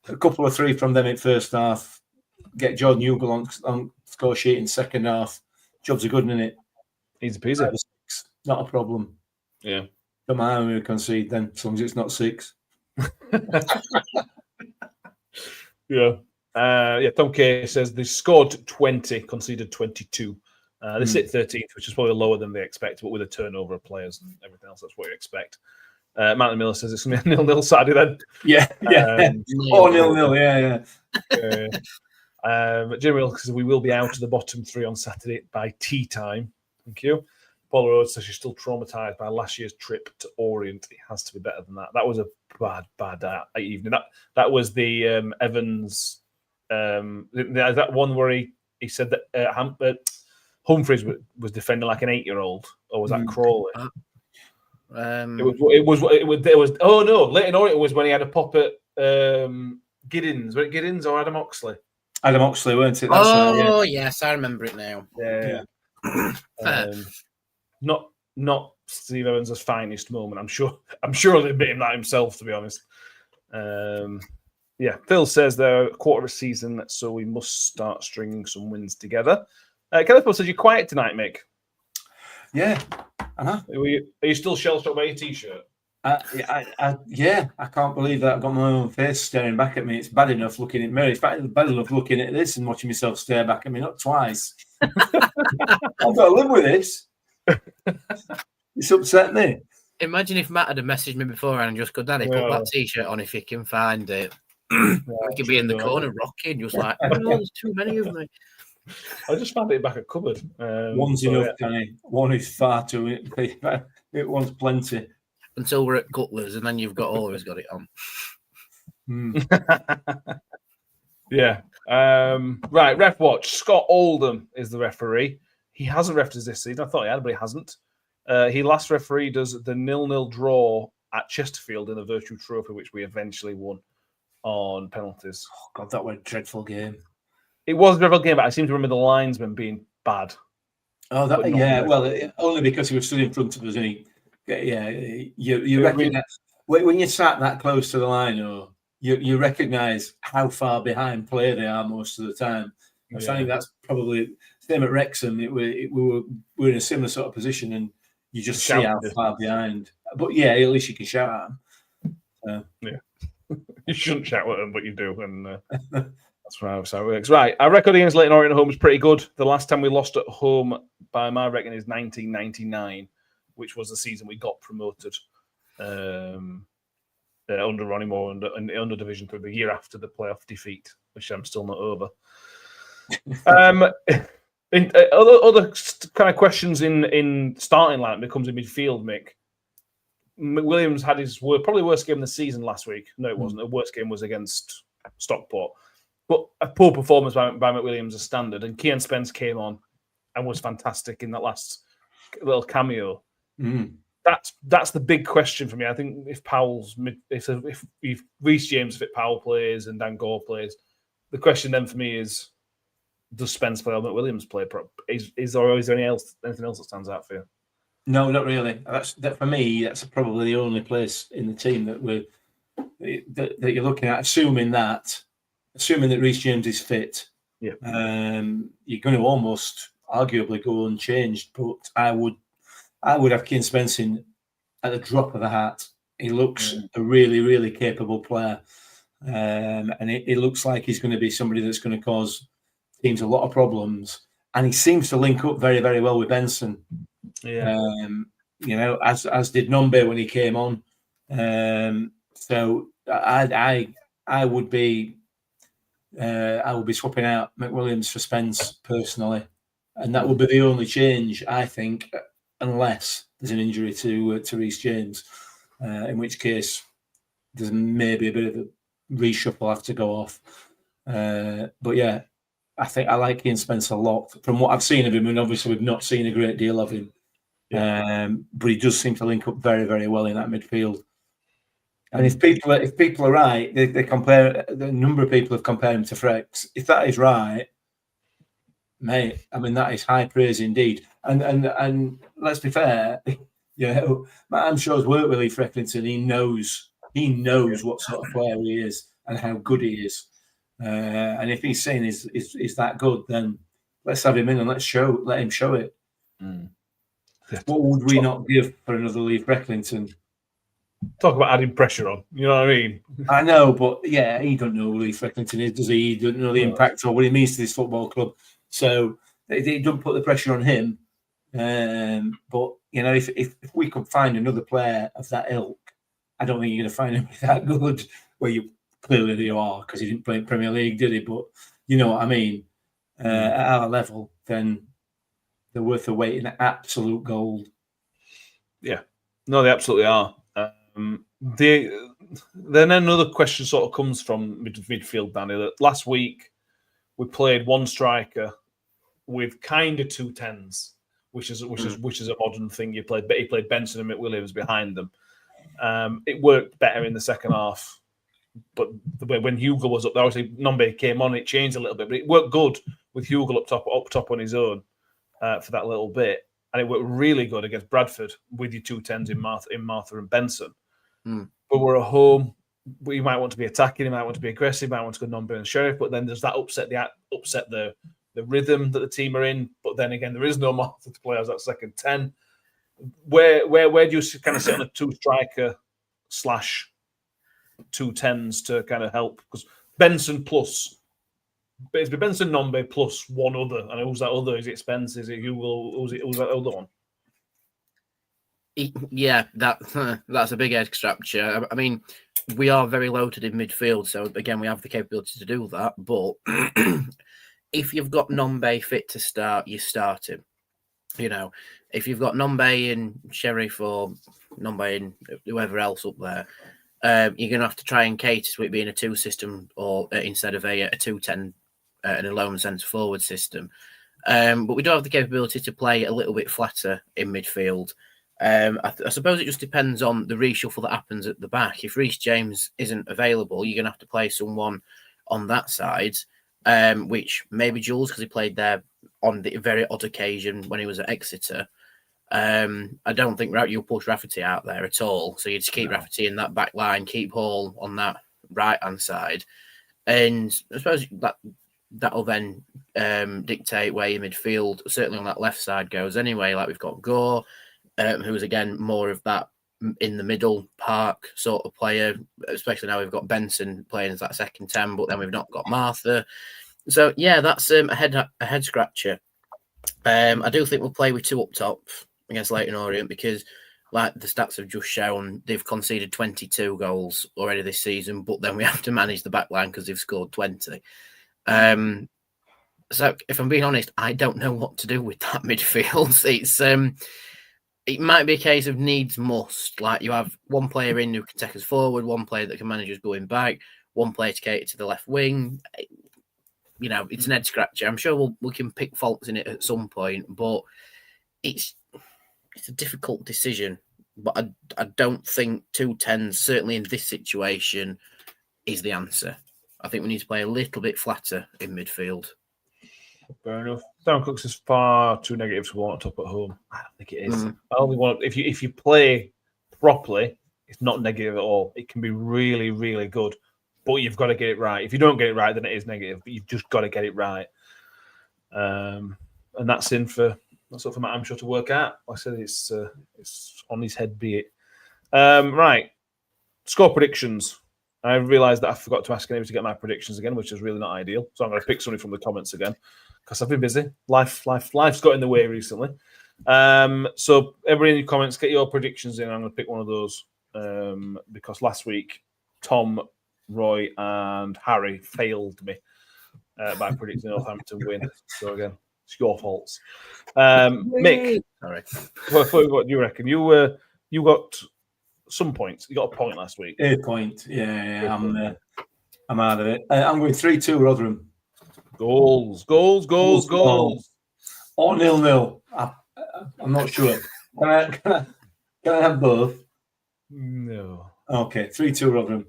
a couple of 3 from them in first half. Get Jordan Hugo on score sheet in second half. Jobs are good, isn't it? Easy peasy. Not a problem. Yeah. Don't mind how we concede then, as long as it's not 6. Yeah. Tom K says they scored 20, conceded 22. They sit 13th, which is probably lower than they expect, but with a turnover of players and everything else, that's what you expect. Mountain Miller says it's going to be a 0-0 Saturday then. Yeah. 0-0, yeah. Jimmy Wilkes says we will be out of the bottom 3 on Saturday by tea time. Thank you. Paula Rhodes says she's still traumatised by last year's trip to Orient. It has to be better than that. That was a bad evening. That was the Evans... that one where he said that Humphreys was defending like an 8-year-old, or was that Crawley? It was. Oh no, Leyton Orient was when he had a pop at Giddins. Was it Giddins or Adam Oxley? Adam Oxley, weren't it? That's yes, I remember it now. Yeah. Not Steve Evans' finest moment. I'm sure he'll admit him that himself, to be honest. Yeah, Phil says they're a quarter of a season, so we must start stringing some wins together. Calippo says you're quiet tonight, Mick. Yeah. Are you still shell-shocked by your T-shirt? Yeah, I can't believe that I've got my own face staring back at me. It's bad enough looking at me. It's bad enough looking at this and watching myself stare back at me, not twice. I've got to live with this. It's upset me. Imagine if Matt had messaged me beforehand and just go, Daddy, put that T-shirt on if you can find it. I could be in the corner rocking, just like, oh, no, there's too many of me. I just found it back at cupboard. One's enough, Danny. One is far too. It one's plenty. Until we're at Cutlers, and then you've always got it on. Yeah. Right, ref watch. Scott Oldham is the referee. He hasn't refed us this season. I thought he had, but he hasn't. He last refereed us the 0-0 draw at Chesterfield in the Virtue Trophy, which we eventually won on penalties. Oh, God, that was a dreadful game. It was a dreadful game, but I seem to remember the linesman being bad. Oh, only because he was stood in front of us, and you recognise when you sat that close to the line, you recognise how far behind play they are most of the time. So I think that's probably same at Wrexham. We were in a similar sort of position, and you just see how far behind. But yeah, at least you can shout at them. Yeah, you shouldn't shout at them, but you do, and that's how it works. Right, our record against Leyton Orient at home is pretty good. The last time we lost at home, by my reckoning, is 1999, which was the season we got promoted under Ronnie Moore under Division 3, the year after the playoff defeat, which I'm still not over. Other kind of questions in starting line becomes in midfield, Mick. Williams had his probably worst game of the season last week. No, it wasn't. The worst game was against Stockport. But a poor performance by McWilliams as standard. And Kian Spence came on and was fantastic in that last little cameo. That's the big question for me. I think if Reece James fit Powell plays and Dan Gore plays, the question then for me is, does Spence play or McWilliams play? Is there anything else that stands out for you? No, not really. That for me, that's probably the only place in the team that you're looking at, assuming that Reece James is fit. Yeah. You're going to almost arguably go unchanged, but I would have Kian Spence in at the drop of a hat. He looks a really, really capable player, and it looks like he's going to be somebody that's going to cause teams a lot of problems. And he seems to link up very, very well with Benson. Yeah. As did Nombe when he came on. So I would be swapping out McWilliams for Spence personally, and that would be the only change, I think, unless there's an injury to Reece James, in which case there's maybe a bit of a reshuffle have to go off. But yeah, I think I like Ian Spence a lot from what I've seen of him, and obviously we've not seen a great deal of him. But he does seem to link up very, very well in that midfield. And if people are right, they compare. The number of people have compared him to Frex. If that is right, mate, I mean that is high praise indeed. And let's be fair, I'm sure he's worked with Lee Frecklington. He knows what sort of player he is and how good he is. And if he's saying is that good, then let's have him in and let him show it. What would we not give for another Lee Frecklington? Talk about adding pressure on. You know what I mean? I know, but yeah, he don't know who Lee Frecklington is, does he? He doesn't know the impact or what he means to this football club. So they don't put the pressure on him. But if we could find another player of that ilk, I don't think you're going to find him that good. Well, clearly you are, because he didn't play in Premier League, did he? But you know what I mean. At our level, then they're worth the weight in absolute gold. Yeah, no, they absolutely are. Then another question sort of comes from midfield, Danny. That last week we played one striker with kind of 2 10s, which is a modern thing. He played Benson and McWilliams behind them. It worked better in the second half, but when Hugo was up there, obviously Nombe came on. It changed a little bit, but it worked good with Hugo up top on his own for that little bit, and it worked really good against Bradford with your 2 10s in Martha and Benson. But we're at home. We might want to be attacking. We might want to be aggressive. Might want to go Nombe and Sheriff. But then there's that upset the rhythm that the team are in. But then again, there is no Martha to play as that second 10. Where do you kind of sit on a 2-striker / 2 10s to kind of help? Because Benson plus, it's Benson Nombe plus one other. And who's that other? Is it Spence? Is it Hugo? Who's that other one? Yeah, that's a big head scratcher. I mean, we are very loaded in midfield, so again, we have the capability to do that. But if you've got Nombe fit to start, you start him. If you've got Nombe and Sheriff or Nombe and whoever else up there, you're going to have to try and cater to it being a 2 system or instead of a 2-10 and a lone centre forward system. But we do have the capability to play a little bit flatter in midfield. I suppose it just depends on the reshuffle that happens at the back. If Reece James isn't available, you're going to have to play someone on that side, which maybe Jules, because he played there on the very odd occasion when he was at Exeter. I don't think you'll push Rafferty out there at all. So you just keep Rafferty in that back line, keep Hall on that right-hand side. And I suppose that that'll then dictate where your midfield, certainly on that left side, goes anyway. Like we've got Gore, who's again more of that in the middle park sort of player, especially now we've got Benson playing as that second 10, but then we've not got Martha. So yeah, that's a head scratcher. I do think we'll play with 2 up top against Leyton Orient because, like the stats have just shown, they've conceded 22 goals already this season, but then we have to manage the back line because they've scored 20. So if I'm being honest, I don't know what to do with that midfield. It's it might be a case of needs must. Like you have one player in who can take us forward, one player that can manage us going back, one player to cater to the left wing. You know, it's an head scratcher. I'm sure we can pick faults in it at some point, but it's a difficult decision. But I don't think 2 10s, certainly in this situation, is the answer. I think we need to play a little bit flatter in midfield. Fair enough. Darren Cooks is far too negative to want to top at home. I don't think it is. I only want if you play properly, it's not negative at all. It can be really, really good, but you've got to get it right. If you don't get it right, then it is negative. But you've just got to get it right. And that's up for Matt Amshaw to work out. Like I said, it's on his head, be it. Right. Score predictions. I realised that I forgot to ask anybody to get my predictions again, which is really not ideal. So I'm going to pick somebody from the comments again because I've been busy. Life's got in the way recently. So everybody in your comments, get your predictions in. I'm going to pick one of those because last week Tom, Roy, and Harry failed me by predicting Northampton win. So again, it's your faults. Mick, sorry. What do you reckon? You got some points. You got a point last week. A point. Yeah. I'm out of it. I'm going 3-2 Rotherham. Goals. Or 0-0. I'm not sure. Can I have both? No. Okay, 3-2 Rotherham.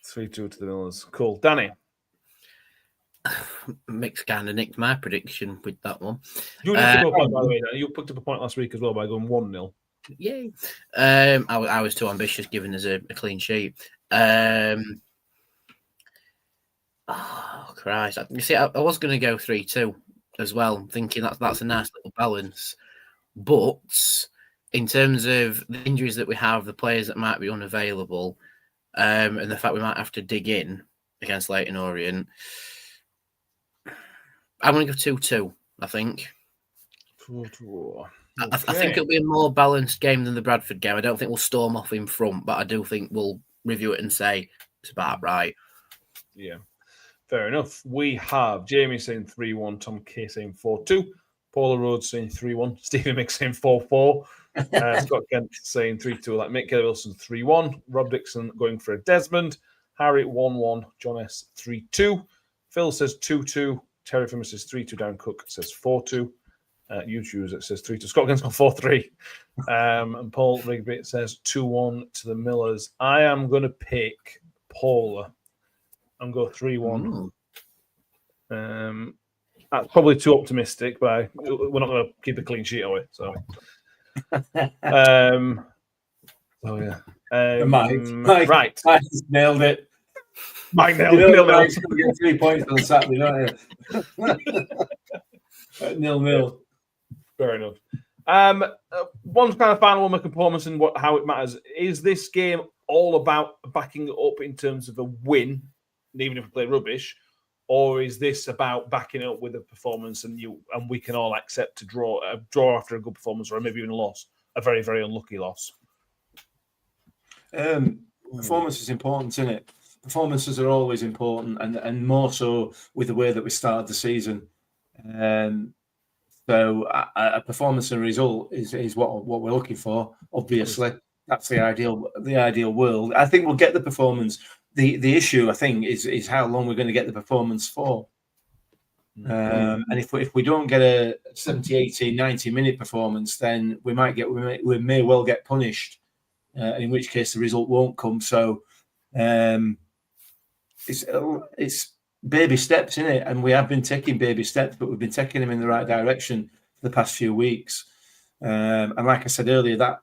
3-2 to the Millers. Cool. Danny. Mick's kind of nicked my prediction with that one. You picked up a point, by the way. Danny. You picked up a point last week as well by going 1-0. Yay. I was too ambitious giving us a clean sheet. Oh, Christ. You see, I was going to go 3-2 as well, thinking that's a nice little balance. But in terms of the injuries that we have, the players that might be unavailable, and the fact we might have to dig in against Leyton Orient, I'm going to go 2-2, I think. 2-2. I think it'll be a more balanced game than the Bradford game. I don't think we'll storm off in front, but I do think we'll review it and say it's about right. Yeah, fair enough. We have Jamie saying 3-1, Tom K saying 4-2, Paula Rhodes saying 3-1, Stephen Mick saying 4-4, Scott Kent saying 3-2, like Mick Kelly Wilson 3-1, Rob Dixon going for a Desmond, Harry 1-1, John S 3-2, Phil says 2-2, Terry Fimmer says 3-2, Dan Cook says 4-2. YouTube it says 3-2. Scott Kent's gone 4-3. And Paul Rigby says 2-1 to the Millers. I am going to pick Paula and go 3-1. That's probably too optimistic, but we're not going to keep a clean sheet, are we? So, Mike, right. Mike nailed it. Mike nailed it. Mike's going to get 3 points on Saturday, don't you? 0-0. Fair enough. One kind of final one, making performance and how it matters. Is this game all about backing it up in terms of a win, even if we play rubbish, or is this about backing it up with a performance and we can all accept a draw after a good performance, or maybe even a loss, a very, very unlucky loss? Performance is important, isn't it? Performances are always important, and more so with the way that we started the season. So a performance and result is what we're looking for. Obviously, that's the ideal world. I think we'll get the performance. The issue, I think, is how long we're going to get the performance for. And if we don't get a 70, 80, 90-minute performance, then we may well get punished. In which case the result won't come. So it's baby steps, in it, and we have been taking baby steps, but we've been taking them in the right direction for the past few weeks. And like I said earlier, that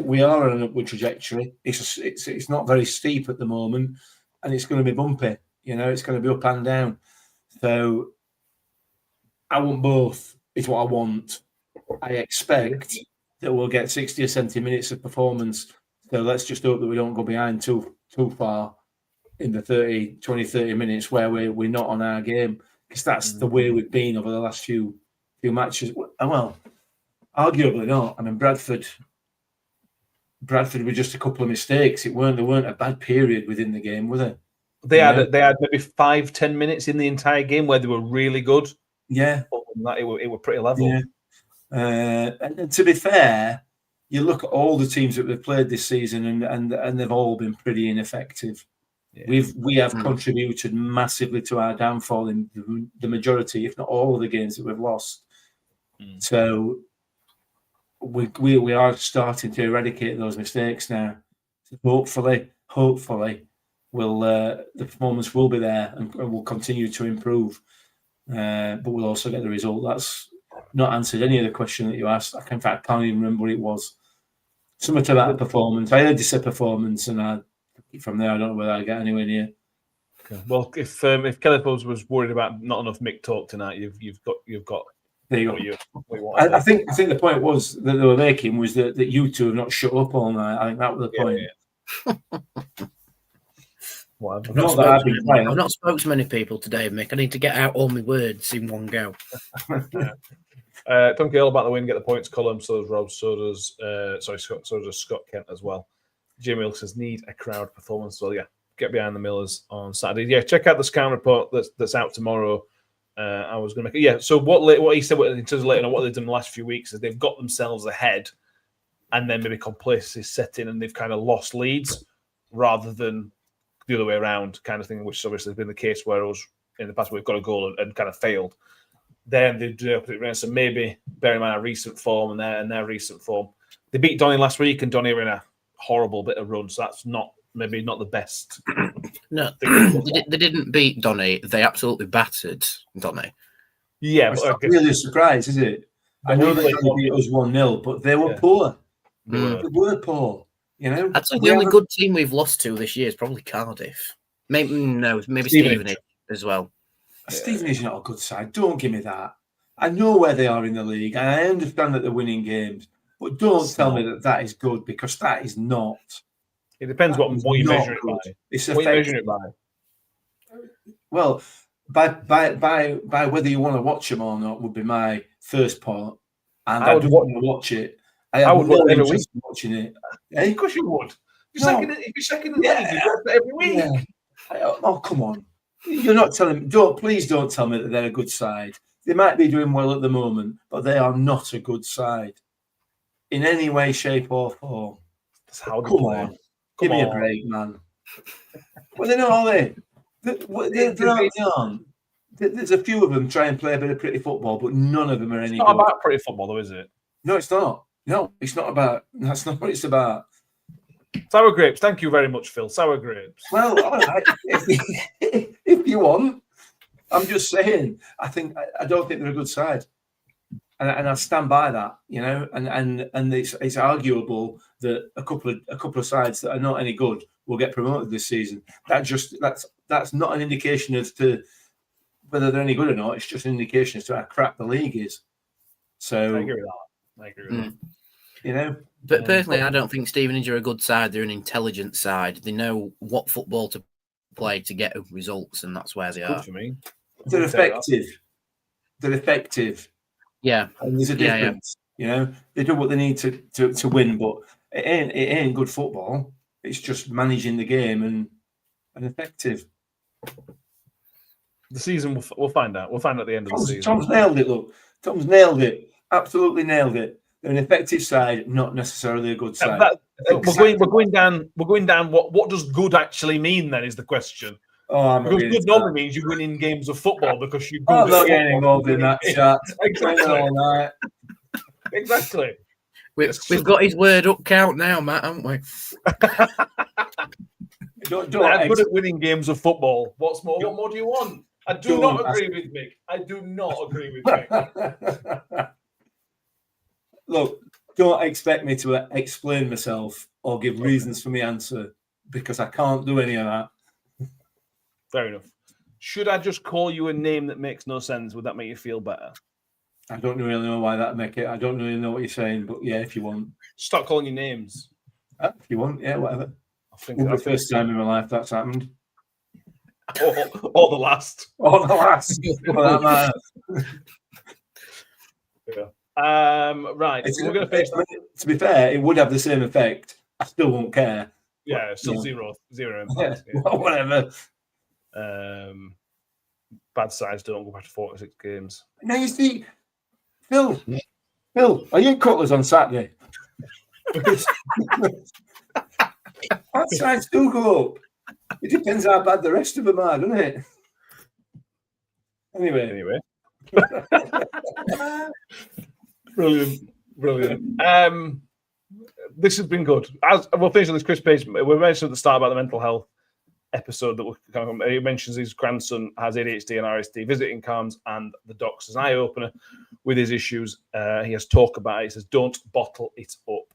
we are on an upward trajectory. It's not very steep at the moment, and it's going to be bumpy. It's going to be up and down. So I want both, is what I want. I expect that we'll get 60 or 70 minutes of performance. So let's just hope that we don't go behind too far in the 20-30 minutes where we're not on our game, because that's the way we've been over the last few matches. Well, arguably not. I mean, Bradford were just a couple of mistakes. They weren't a bad period within the game, were they? They had maybe 5-10 minutes in the entire game where they were really good. Yeah. Other than that, it were pretty level. Yeah. And to be fair, you look at all the teams that we've played this season, and they've all been pretty ineffective. Yeah. We have contributed massively to our downfall in the majority, if not all, of the games that we've lost. So we are starting to eradicate those mistakes now. Hopefully, the performance will be there and will continue to improve. But we'll also get the result. That's not answered any of the question that you asked. In fact, I can't even remember what it was. Something to that performance. I heard you say performance, and from there, I don't know whether I get anywhere near. Okay. Well, if Kelly Pubs was worried about not enough Mick talk tonight, you've got. There you go. What you want. I think the point was that they were making was that you two have not shut up all night. I think that was the point. Yeah. I've not spoken to many people today, Mick. I need to get out all my words in one go. Thank you all about the win. Get the points column. So does Rob. So does Scott Kent as well. Jimmy Hill says need a crowd performance. So yeah, get behind the Millers on Saturday. Yeah, check out the scan report that's out tomorrow. I was going to make it. Yeah. So what he said in terms of Leyton, what they've done the last few weeks is they've got themselves ahead, and then maybe complacency set in, and they've kind of lost leads rather than the other way around, kind of thing, which has obviously been the case where it was in the past we've got a goal and kind of failed. Then they do opposite round. So maybe bear in mind our recent form and their recent form. They beat Donny last week, and Donny were in a horrible bit of run, so that's maybe not the best. No, they didn't beat Donny. They absolutely battered Donny. Yeah, it's not really a surprise, is it? I know that they beat us 1-0, but they were poor. They were poor. You know, I'd say the only good team we've lost to this year is probably Cardiff. Maybe Stevenage as well. Stevenage is not a good side. Don't give me that. I know where they are in the league, and I understand that they're winning games, but don't tell me that is good, because that is not. It depends what you measure it by. It's what you measure it by. Well, by whether you want to watch them or not would be my first part, and I do want to watch it. I would no interest in watching it. Of course you would. If you're second in the league, you watch it every week. Yeah. Oh, come on. You're not telling me. Please don't tell me that they're a good side. They might be doing well at the moment, but they are not a good side in any way, shape, or form. Come on. Give me a break, man. Well, they're not, are they? They're not. There's a few of them try and play a bit of pretty football, but none of them are any good. It's not about pretty football, though, is it? No, it's not. No, it's not about. That's not what it's about. Sour grapes. Thank you very much, Phil. Sour grapes. Well, all right. if you want, I'm just saying. I don't think they're a good side, and I stand by that. You know, and it's arguable that a couple of sides that are not any good will get promoted this season. That's not an indication as to whether they're any good or not. It's just an indication as to how crap the league is. So I agree with that. You know, but personally, I don't think Stevenage are a good side. They're an intelligent side. They know what football to play to get results, and that's where they are. Good for me. They're effective. Yeah, and there's a difference. You know, they do what they need to win, but it ain't good football. It's just managing the game and effective. The season we'll find out. We'll find out at the end of the season. Tom's nailed it. Look, Tom's nailed it. Absolutely nailed it. They're an effective side, not necessarily a good side. We're going down. What does good actually mean? Then is the question. Because good normally means you win in games of football because you're good. I'm not getting involved in that chat. Exactly. Exactly. We've got his word up count now, Matt, haven't we? I'm good at winning games of football. What more do you want? I do not agree with Mick. I do not agree with Mick. Look, don't expect me to explain myself or give reasons for my answer, because I can't do any of that. Fair enough. Should I just call you a name that makes no sense? Would that make you feel better? I don't really know why that'd make it. I don't really know what you're saying, but yeah, if you want. Stop calling you names. If you want, yeah, whatever. I think It's the first time in my life that's happened. Or the last. Or the last. Well, that matters. Yeah. Right. It's, we're going to face. To be fair, it would have the same effect. I still won't care. Yeah, still zero impact. Yeah. Whatever. Bad sides don't go back to 46 games. Now you see, Phil, are you in Cutlers on Saturday? Bad sides do go up. It depends how bad the rest of them are, doesn't it? Anyway. Brilliant. This has been good. As we'll finish on this, Chris Page. We mentioned at the start about the mental health episode that he mentions his grandson has ADHD and RSD, visiting calms, and the doc's an eye opener with his issues. He has talk about it. He says, "Don't bottle it up."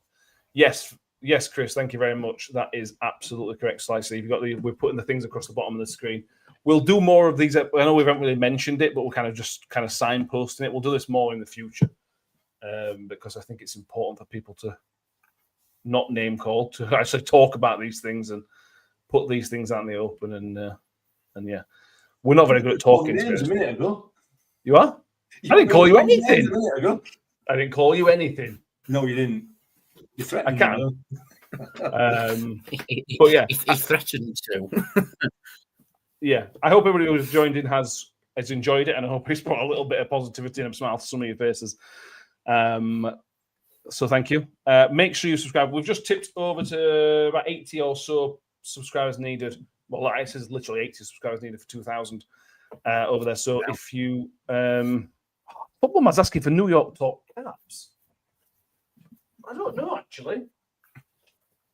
Yes, Chris. Thank you very much. That is absolutely correct, Slicey. We're putting the things across the bottom of the screen. We'll do more of these. I know we haven't really mentioned it, but we're kind of signposting it. We'll do this more in the future because I think it's important for people to not name call, to actually talk about these things and put these things out in the open. And yeah, we're not very good at talking. Names a minute ago. You are? I didn't call you anything. A minute ago. I didn't call you anything. No, you didn't. You threatened. I can. But yeah, he threatened to. Yeah, I hope everybody who's joined in has enjoyed it, and I hope it's brought a little bit of positivity and a smile to some of your faces. So thank you. Make sure you subscribe. We've just tipped over to about 80 or so subscribers needed. Well, it says literally 80 subscribers needed for 2,000 over there. So if you... Football Man's asking for New York Talk caps. I don't know, actually.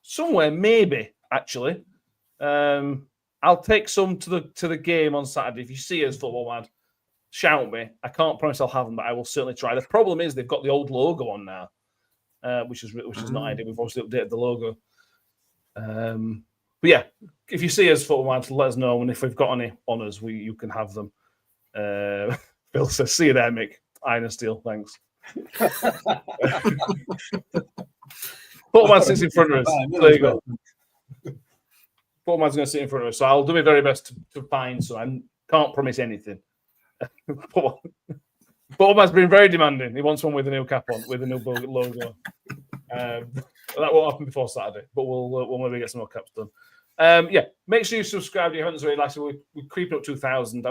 Somewhere, maybe, actually. I'll take some to the game on Saturday. If you see us, Football Man, shout me. I can't promise I'll have them, but I will certainly try. The problem is they've got the old logo on now, which is not ideal. We've obviously updated the logo. But yeah, if you see us, Football Man, let us know. And if we've got any honours, you can have them. Bill says, "See you there, Mick. Iron and steel, thanks." Football Man sits in front of us. There you go. Football Man's going to sit in front of us, so I'll do my very best to find some. I can't promise anything. Football Man's been very demanding. He wants one with a new cap on, with a new logo. That won't happen before Saturday, but we'll maybe get some more caps done. Yeah, make sure you subscribe if you haven't already. Like I said, we're creeping up 2,000.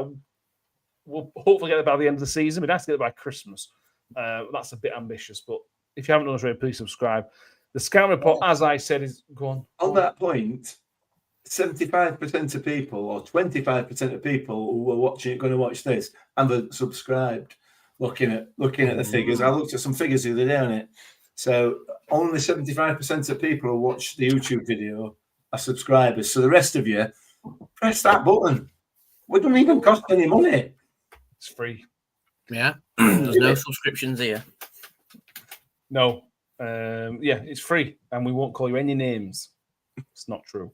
We'll hopefully get it by the end of the season. We'd have to get it by Christmas. That's a bit ambitious, but if you haven't done already, please subscribe. The Scout Report, as I said, is go on. On that point, 75% of people or 25% of people who are going to watch this haven't subscribed. Looking at the figures, I looked at some figures the other day on it. So only 75% of people who watch the YouTube video are subscribers. So the rest of you, press that button. We don't even cost any money. It's free. Yeah, there's no subscriptions here. No. Yeah, it's free, and we won't call you any names. It's not true.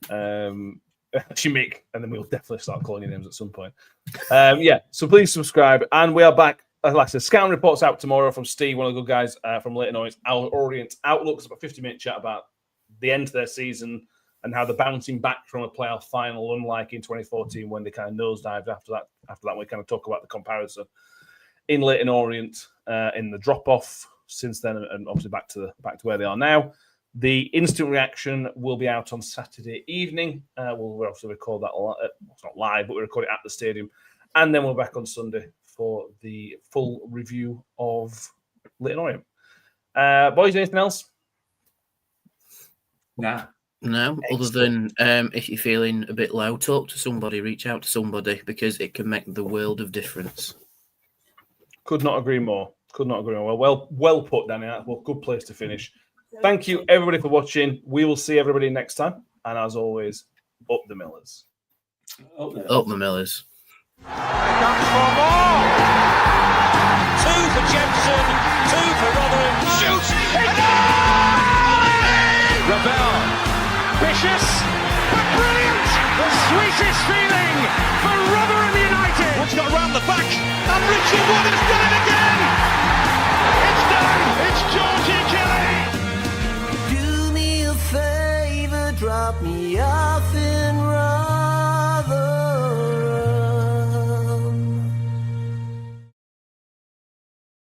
Actually, Mick, and then we'll definitely start calling you names at some point. Yeah, so please subscribe, and we are back. Like I said, Scouting Report's out tomorrow from Steve, one of the good guys from Leyton Orient. Outlook's about a 50-minute chat about the end of their season and how they're bouncing back from a playoff final, unlike in 2014 when they kind of nosedived after that. After that, we kind of talk about the comparison in Leyton Orient in the drop-off since then, and obviously back to where they are now. The instant reaction will be out on Saturday evening. We'll obviously record that. It's not live, but we record it at the stadium, and then we're back on Sunday for the full review of Leyton Orient. Boys, anything else? Nah. No, other than if you're feeling a bit low, talk to somebody, reach out to somebody, because it can make the world of difference. Could not agree more. Well put, Danny. That's a good place to finish. Thank you, everybody, for watching. We will see everybody next time. And as always, up the Millers. Up the Millers. Comes for more. 2 for Jensen, 2 for Rotherham. Shoots. Ravel. Vicious. Brilliant. The sweetest feeling for It's got round the back, and Richie Wood has done it again! It's done! It's Georgie Kelly! Do me a favor, drop me off